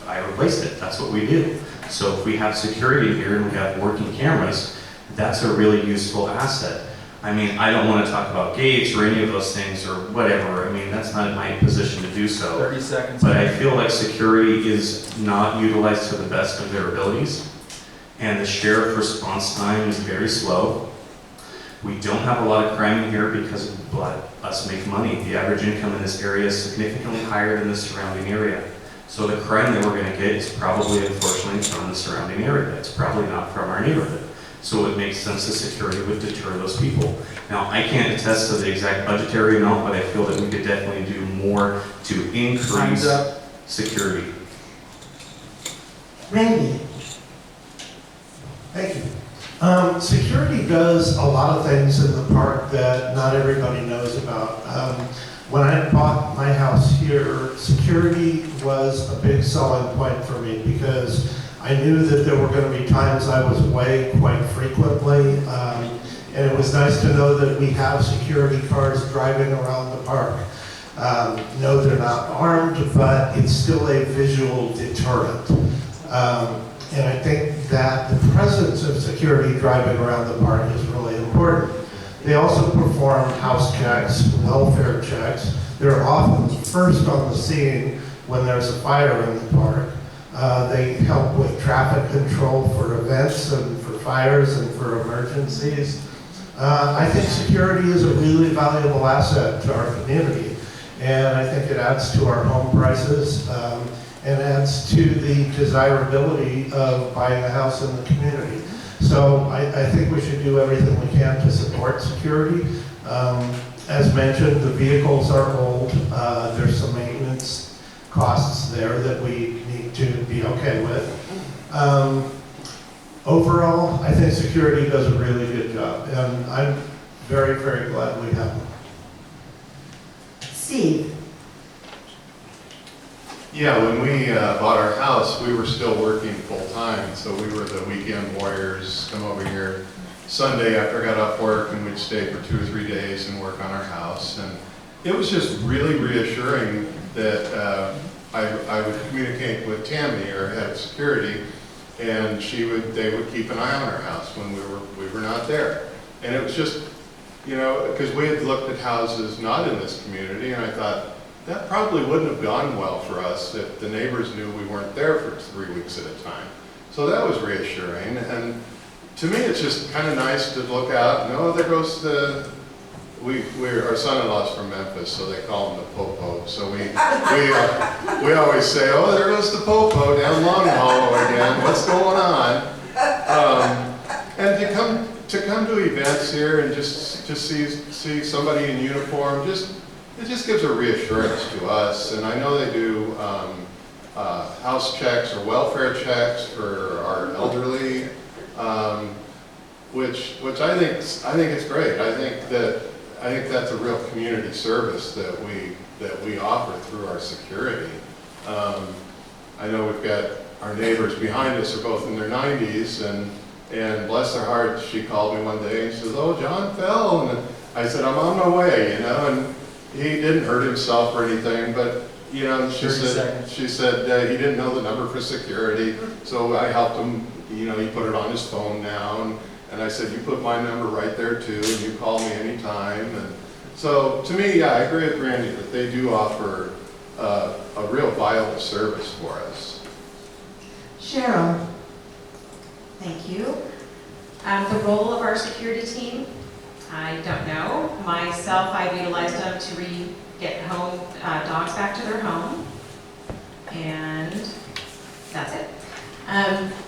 I replaced it. That's what we do. So if we have security here and we have working cameras, that's a really useful asset. I mean, I don't want to talk about gates or any of those things or whatever. I mean, that's not my position to do so. 30 seconds. But I feel like security is not utilized to the best of their abilities. And the sheriff response time is very slow. We don't have a lot of crime in here because of let us make money. The average income in this area is significantly higher than the surrounding area. So the crime that we're going to get is probably, unfortunately, from the surrounding area. It's probably not from our neighborhood. So it makes sense that security would deter those people. Now, I can't attest to the exact budgetary amount, but I feel that we could definitely do more to increase security. Randy? Thank you. Security does a lot of things in the park that not everybody knows about. When I bought my house here, security was a big selling point for me because I knew that there were going to be times I was away quite frequently, and it was nice to know that we have security cars driving around the park. No, they're not armed, but it's still a visual deterrent. And I think that the presence of security driving around the park is really important. They also perform house checks, welfare checks. They're often first on the scene when there's a fire in the park. They help with traffic control for events and for fires and for emergencies. I think security is a really valuable asset to our community, and I think it adds to our home prices and adds to the desirability of buying a house in the community. So I think we should do everything we can to support security. As mentioned, the vehicles are old. There's some maintenance costs there that we need to be okay with. Overall, I think security does a really good job, and I'm very, very glad we have them. Steve? Yeah, when we bought our house, we were still working full-time, so we were the weekend warriors, come over here Sunday after I got off work, and we'd stay for 2 or 3 days and work on our house. And it was just really reassuring that I would communicate with Tammy, our head of security, and they would keep an eye on our house when we were not there. And it was just, you know, because we had looked at houses not in this community, and I thought, that probably wouldn't have gone well for us if the neighbors knew we weren't there for 3 weeks at a time. So that was reassuring, and to me it's just kind of nice to look out and, oh, there goes our son-in-law's from Memphis, so they call him the Popo. So we always say, oh, there goes the Popo down Long Hollow again, what's going on? And to come to events here and just see somebody in uniform, it just gives a reassurance to us. And I know they do house checks or welfare checks for our elderly, which I think it's great. I think that's a real community service that we offer through our security. I know we've got our neighbors behind us are both in their 90s, and bless their heart, she called me one day and says, "Oh, John fell," and I said, "I'm on my way," you know, and he didn't hurt himself or anything, but you know, she said he didn't know the number for security, so I helped him. You know, he put it on his phone now, and I said, "You put my number right there too, and you call me anytime." And so, to me, yeah, I agree with Randy that they do offer a real viable service for us. Cheryl? Thank you. The role of our security team, I don't know. Myself, I've utilized them to get home dogs back to their home, and that's it.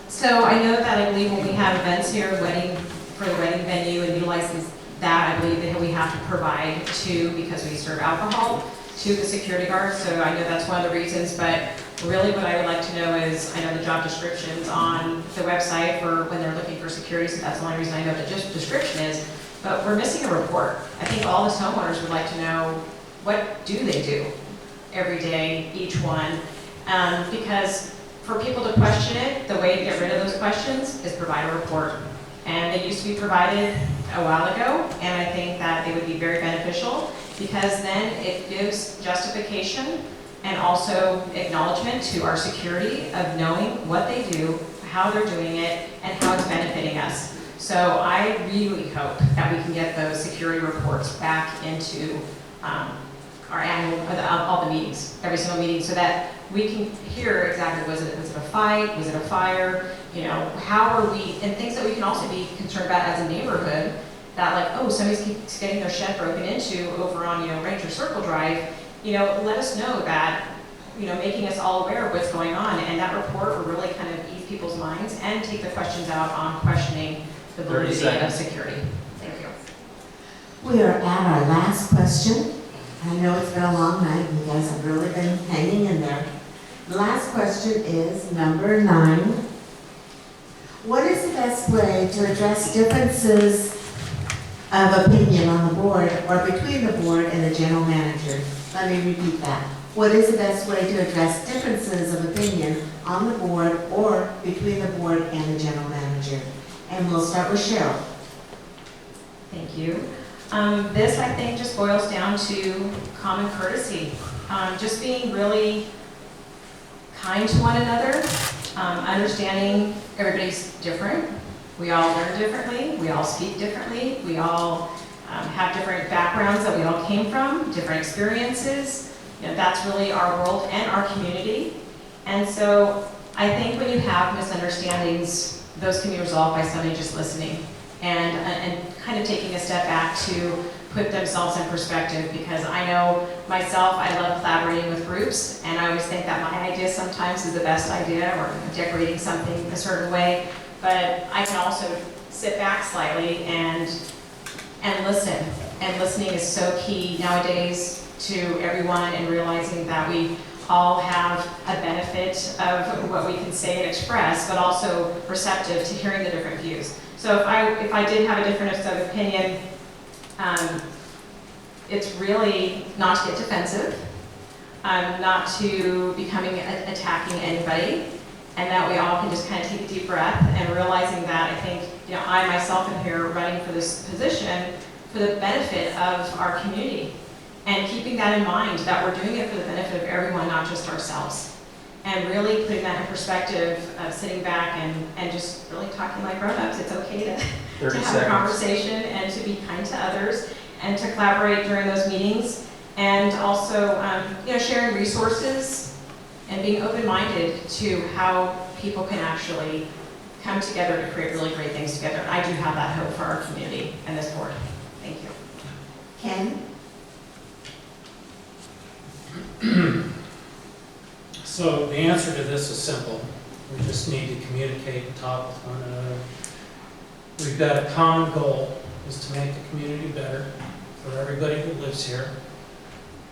So I know that I believe when we have events here, for the wedding venue, and utilizes that, I believe that we have to provide because we serve alcohol, to the security guards. So I know that's one of the reasons, but really what I would like to know is, I know the job descriptions on the website for when they're looking for security, so that's the only reason I know what the description is, but we're missing a report. I think all us homeowners would like to know, what do they do every day, each one? Because for people to question it, the way to get rid of those questions is provide a report. And they used to be provided a while ago, and I think that they would be very beneficial, because then it gives justification and also acknowledgement to our security of knowing what they do, how they're doing it, and how it's benefiting us. So I really hope that we can get those security reports back into our annual, all the meetings, every single meeting, so that we can hear exactly, was it a fight, was it a fire, you know, how are we, and things that we can also be concerned about as a neighborhood, that like, oh, somebody's getting their shed broken into over on, you know, Ranger Circle Drive, you know, let us know that, you know, making us all aware of what's going on, and that report will really kind of ease people's minds and take the questions out on questioning the validity of security. Thank you. We are at our last question. I know it's been a long night, and you guys have really been hanging in there. The last question is number 9. What is the best way to address differences of opinion on the board or between the board and the general manager? Let me repeat that. what is the best way to address differences of opinion on the board or between the board and the general manager. And we'll start with Cheryl. Thank you. This, I think, just boils down to common courtesy. Just being really kind to one another, understanding everybody's different. We all learn differently. We all speak differently. We all have different backgrounds that we all came from, different experiences. You know, that's really our world and our community. And so I think when you have misunderstandings, those can be resolved by somebody just listening and kind of taking a step back to put themselves in perspective, because I know myself, I love collaborating with groups, and I always think that my idea sometimes is the best idea, or decorating something a certain way, but I can also sit back slightly and listen. And listening is so key nowadays to everyone, and realizing that we all have a benefit of what we can say and express, but also receptive to hearing the different views. So if I did have a difference of opinion, it's really not to get defensive, not to becoming attacking anybody, and that we all can just kind of take a deep breath, and realizing that I think, you know, I myself am here running for this position for the benefit of our community, and keeping that in mind, that we're doing it for the benefit of everyone, not just ourselves. And really putting that in perspective of sitting back and just really talking like grown-ups. It's okay to 30 have seconds. a conversation and to be kind to others and to collaborate during those meetings. And also, you know, sharing resources and being open-minded to how people can actually come together to create really great things together. And I do have that hope for our community and this board. Thank you. Ken? So the answer to this is simple. We just need to communicate and talk with one another. We've got a common goal, is to make the community better for everybody who lives here.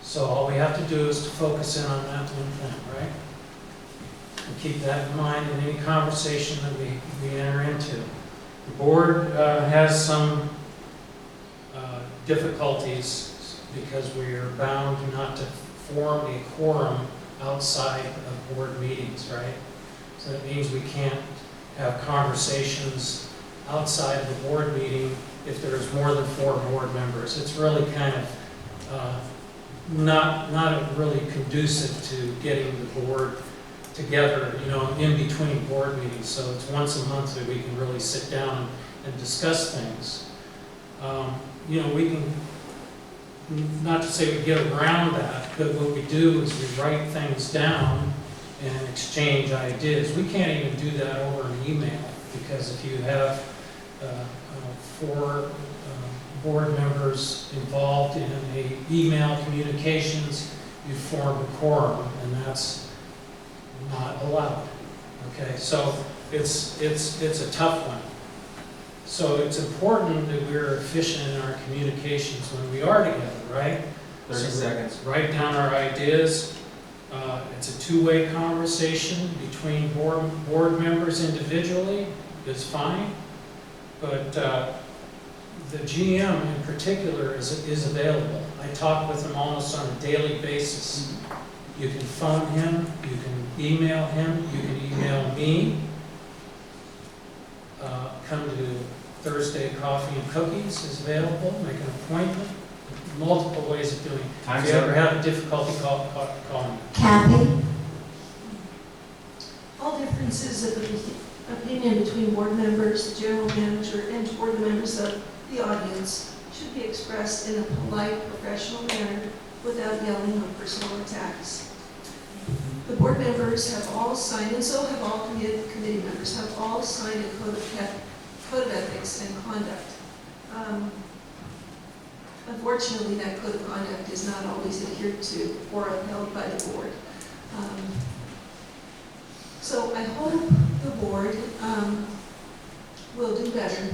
So all we have to do is to focus in on that one thing, right? And keep that in mind in any conversation that we enter into. The board has some difficulties because we are bound not to form a quorum outside of board meetings, right? So that means we can't have conversations outside of the board meeting if there's more than 4 board members. It's really kind of not really conducive to getting the board together, you know, in between board meetings. So it's once a month that we can really sit down and discuss things. You know, we can, not to say we get around that, but what we do is we write things down and exchange ideas. We can't even do that over an email, because if you have 4 board members involved in a email communications, you form a quorum, and that's not allowed. Okay, so it's a tough one. So it's important that we're efficient in our communications when we are together, right? 30 seconds. Write down our ideas. It's a two-way conversation between board members individually is fine, but the GM in particular is available. I talk with him almost on a daily basis. You can phone him, you can email him, you can email me. Come to Thursday Coffee and Cookies is available, make an appointment. Multiple ways of doing it. Time's If you ever up. have a difficulty, call me. Kathy? All differences of opinion between board members, the general manager, and or the members of the audience should be expressed in a polite, professional manner without yelling or personal attacks. The board members have all signed, and so have all committee members, have all signed a code of ethics and conduct. Unfortunately, that code of conduct is not always adhered to or upheld by the board. So I hope the board will do better.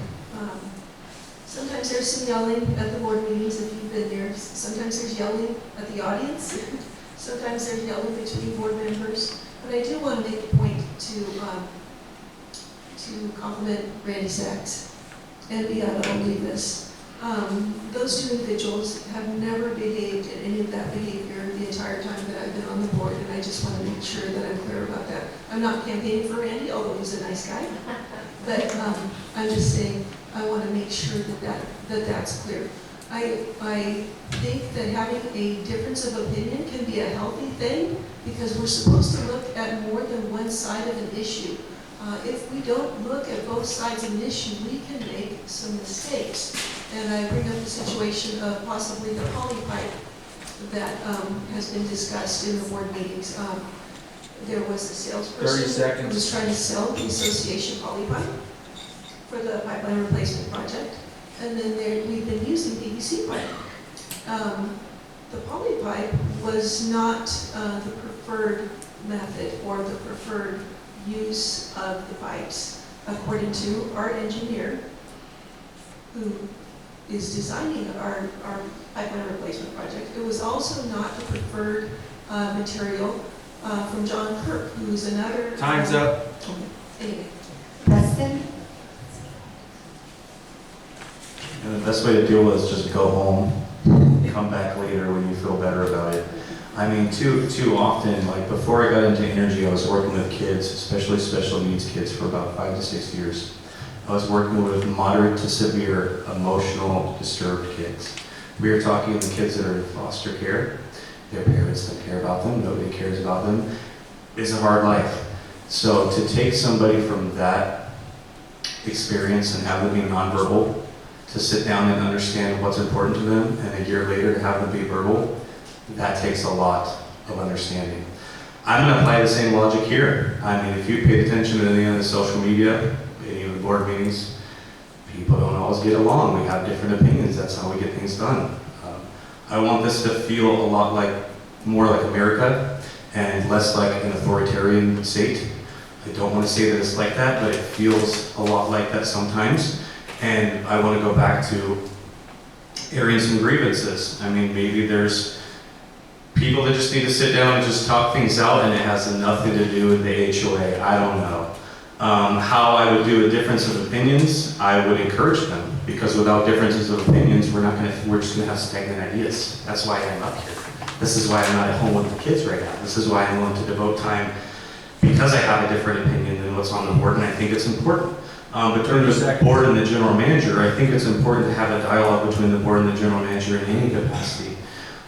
Sometimes there's some yelling at the board meetings if you've been there. Sometimes there's yelling at the audience. Sometimes there's yelling between board members. But I do want to make a point to compliment Randy Sachs and Beata Olivas. Those 2 individuals have never behaved in any of that behavior the entire time that I've been on the board, and I just want to make sure that I'm clear about that. I'm not campaigning for Randy, although he's a nice guy, but I'm just saying I want to make sure that that's clear. I think that having a difference of opinion can be a healthy thing because we're supposed to look at more than one side of an issue. If we don't look at both sides of an issue, we can make some mistakes. And I bring up the situation of possibly the poly pipe that has been discussed in the board meetings. There was a 30 salesperson seconds. who was trying to sell the association poly pipe for the pipeline replacement project. And then we've been using PVC pipe. The poly pipe was not the preferred method or the preferred use of the pipes, according to our engineer, who is designing our pipeline replacement project. It was also not the preferred material from John Kirk, who's another... Time's up. Anyway. Preston? And the best way to deal with it is just go home, come back later when you feel better about it. I mean, too often, like before I got into energy, I was working with kids, especially special needs kids, for about 5 to 6 years. I was working with moderate to severe emotional disturbed kids. We are talking the kids that are in foster care. Their parents don't care about them, nobody cares about them. It's a hard life. So to take somebody from that experience and have them be nonverbal, to sit down and understand what's important to them, and a year later to have them be verbal, that takes a lot of understanding. I'm going to apply the same logic here. I mean, if you paid attention to any of the social media, any of the board meetings, people don't always get along. We have different opinions. That's how we get things done. I want this to feel a lot like, more like America and less like an authoritarian state. I don't want to say that it's like that, but it feels a lot like that sometimes. And I want to go back to airing some grievances. I mean, maybe there's people that just need to sit down and just talk things out, and it has nothing to do with the HOA. I don't know. How I would do a difference of opinions, I would encourage them, because without differences of opinions, we're just gonna have stagnant ideas. That's why I'm up here. This is why I'm not at home with the kids right now. This is why I'm willing to devote time, because I have a different opinion than what's on the board, and I think it's important. Between the board and the general manager, I think it's important to have a dialogue between the board and the general manager in any capacity.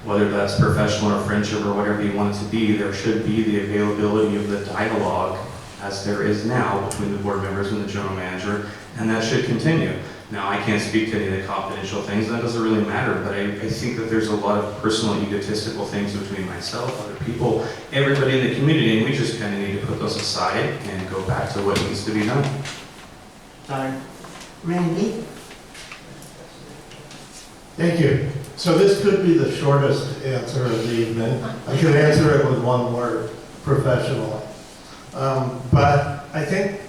Whether that's professional or friendship or whatever you want it to be, there should be the availability of the dialogue as there is now between the board members and the general manager, and that should continue. Now, I can't speak to any of the confidential things, that doesn't really matter, but I think that there's a lot of personal egotistical things between myself, other people, everybody in the community, and we just kind of need to put those aside and go back to what needs to be done. Time. Randy? Thank you. So this could be the shortest answer of the evening. I could answer it with one word: professional. But I think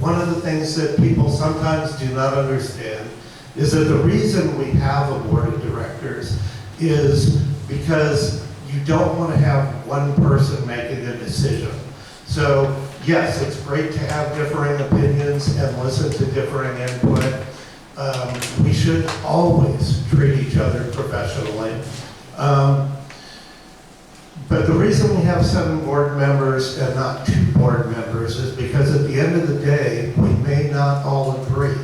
one of the things that people sometimes do not understand is that the reason we have a board of directors is because you don't want to have one person making a decision. So yes, it's great to have differing opinions and listen to differing input. We should always treat each other professionally. But the reason we have 7 board members and not 2 board members is because at the end of the day, we may not all agree.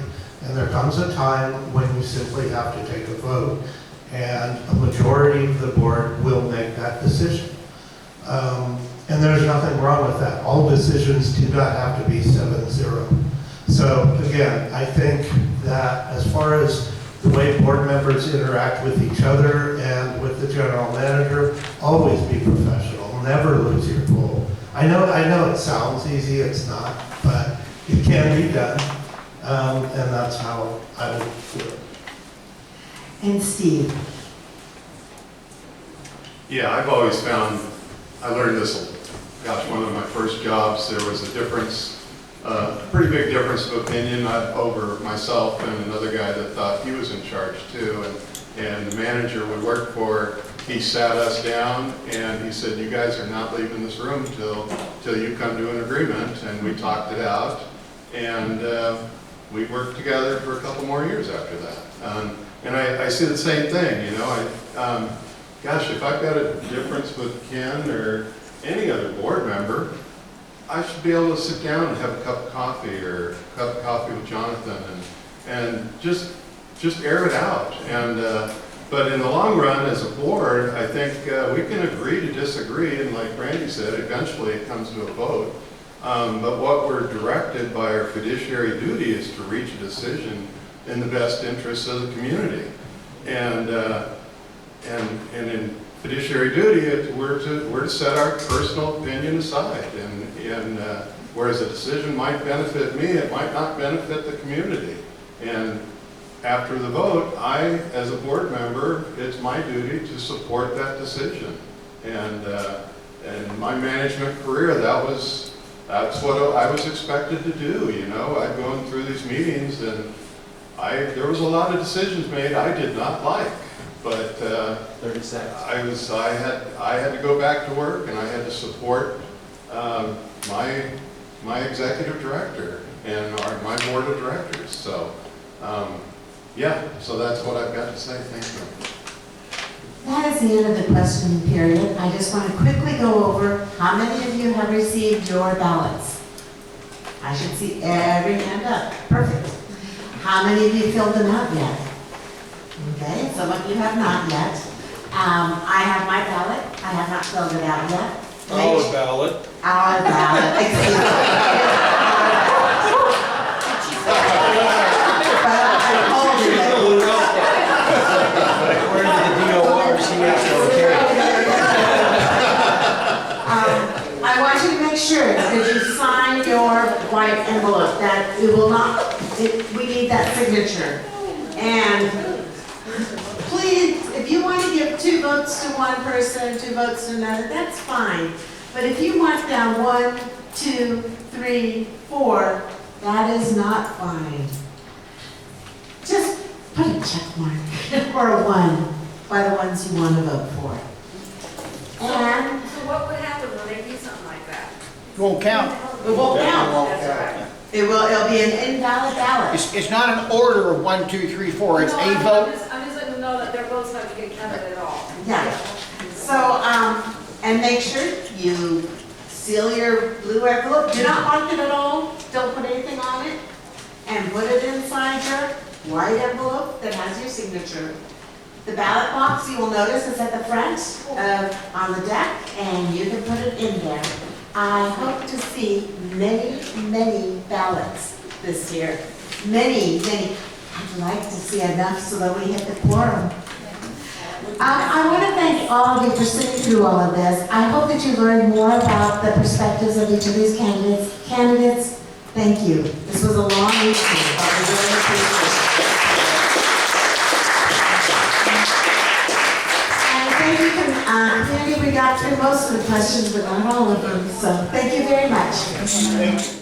And there comes a time when you simply have to take a vote. And a majority of the board will make that decision. And there's nothing wrong with that. All decisions do not have to be 7-0. So again, I think that as far as the way board members interact with each other and with the general manager, always be professional. Never lose your cool. I know it sounds easy, it's not, but it can be done. And that's how I would do it. And Steve? Yeah, I've always found, I learned this, gosh, one of my first jobs, there was a difference, pretty big difference of opinion over myself and another guy that thought he was in charge too. And the manager we worked for, he sat us down and he said, you guys are not leaving this room till you come to an agreement. And we talked it out. And we worked together for a couple more years after that. And I see the same thing, you know. Gosh, if I've got a difference with Ken or any other board member, I should be able to sit down and have a cup of coffee or a cup of coffee with Jonathan and just air it out. But in the long run, as a board, I think we can agree to disagree, and like Randy said, eventually it comes to a vote. But what we're directed by our fiduciary duty is to reach a decision in the best interests of the community. And in fiduciary duty, we're to set our personal opinion aside. And whereas a decision might benefit me, it might not benefit the community. And after the vote, I, as a board member, it's my duty to support that decision. And in my management career, that's what I was expected to do. You know, I'd gone through these meetings, and there was a lot of decisions made I did not like. But 30 seconds. I had to go back to work, and I had to support my executive director and my board of directors. So. Yeah, so that's what I've got to say. Thank you. That is the end of the questioning period. I just want to quickly go over how many of you have received your ballots. I should see every hand up. Perfect. How many of you filled them out yet? Okay, some of you have not yet. I have my ballot. I have not filled it out yet. Our ballot. Our ballot. Excuse me. According to the DOR, she has to okay. I want you to make sure that you sign your white envelope, that it will not, we need that signature. And please, if you want to give 2 votes to one person, 2 votes to another, that's fine. But if you want down 1, 2, 3, 4, that is not fine. Just put a check mark or a 1 by the ones you want to vote for. And So what would happen when they do something like that? It won't count. it won't count. That's right. It'll be an invalid ballot. It's not an order of 1, 2, 3, 4, it's No, a I'm vote. just letting them know that their votes have to get counted at all. Yeah. So, and make sure you seal your blue envelope. Do not mark it at all. Don't put anything on it. And put it inside your white envelope that has your signature. The ballot box, you will notice, is at the front on the deck, and you can put it in there. I hope to see many, many ballots this year. Many, many. I'd like to see enough so that we hit the quorum. I want to thank all of you for sitting through all of this. I hope that you learned more about the perspectives of each of these candidates. Thank you. This was a long meeting, but we really appreciate it. And thank you, community. We got through most of the questions, but not all of them. So thank you very much.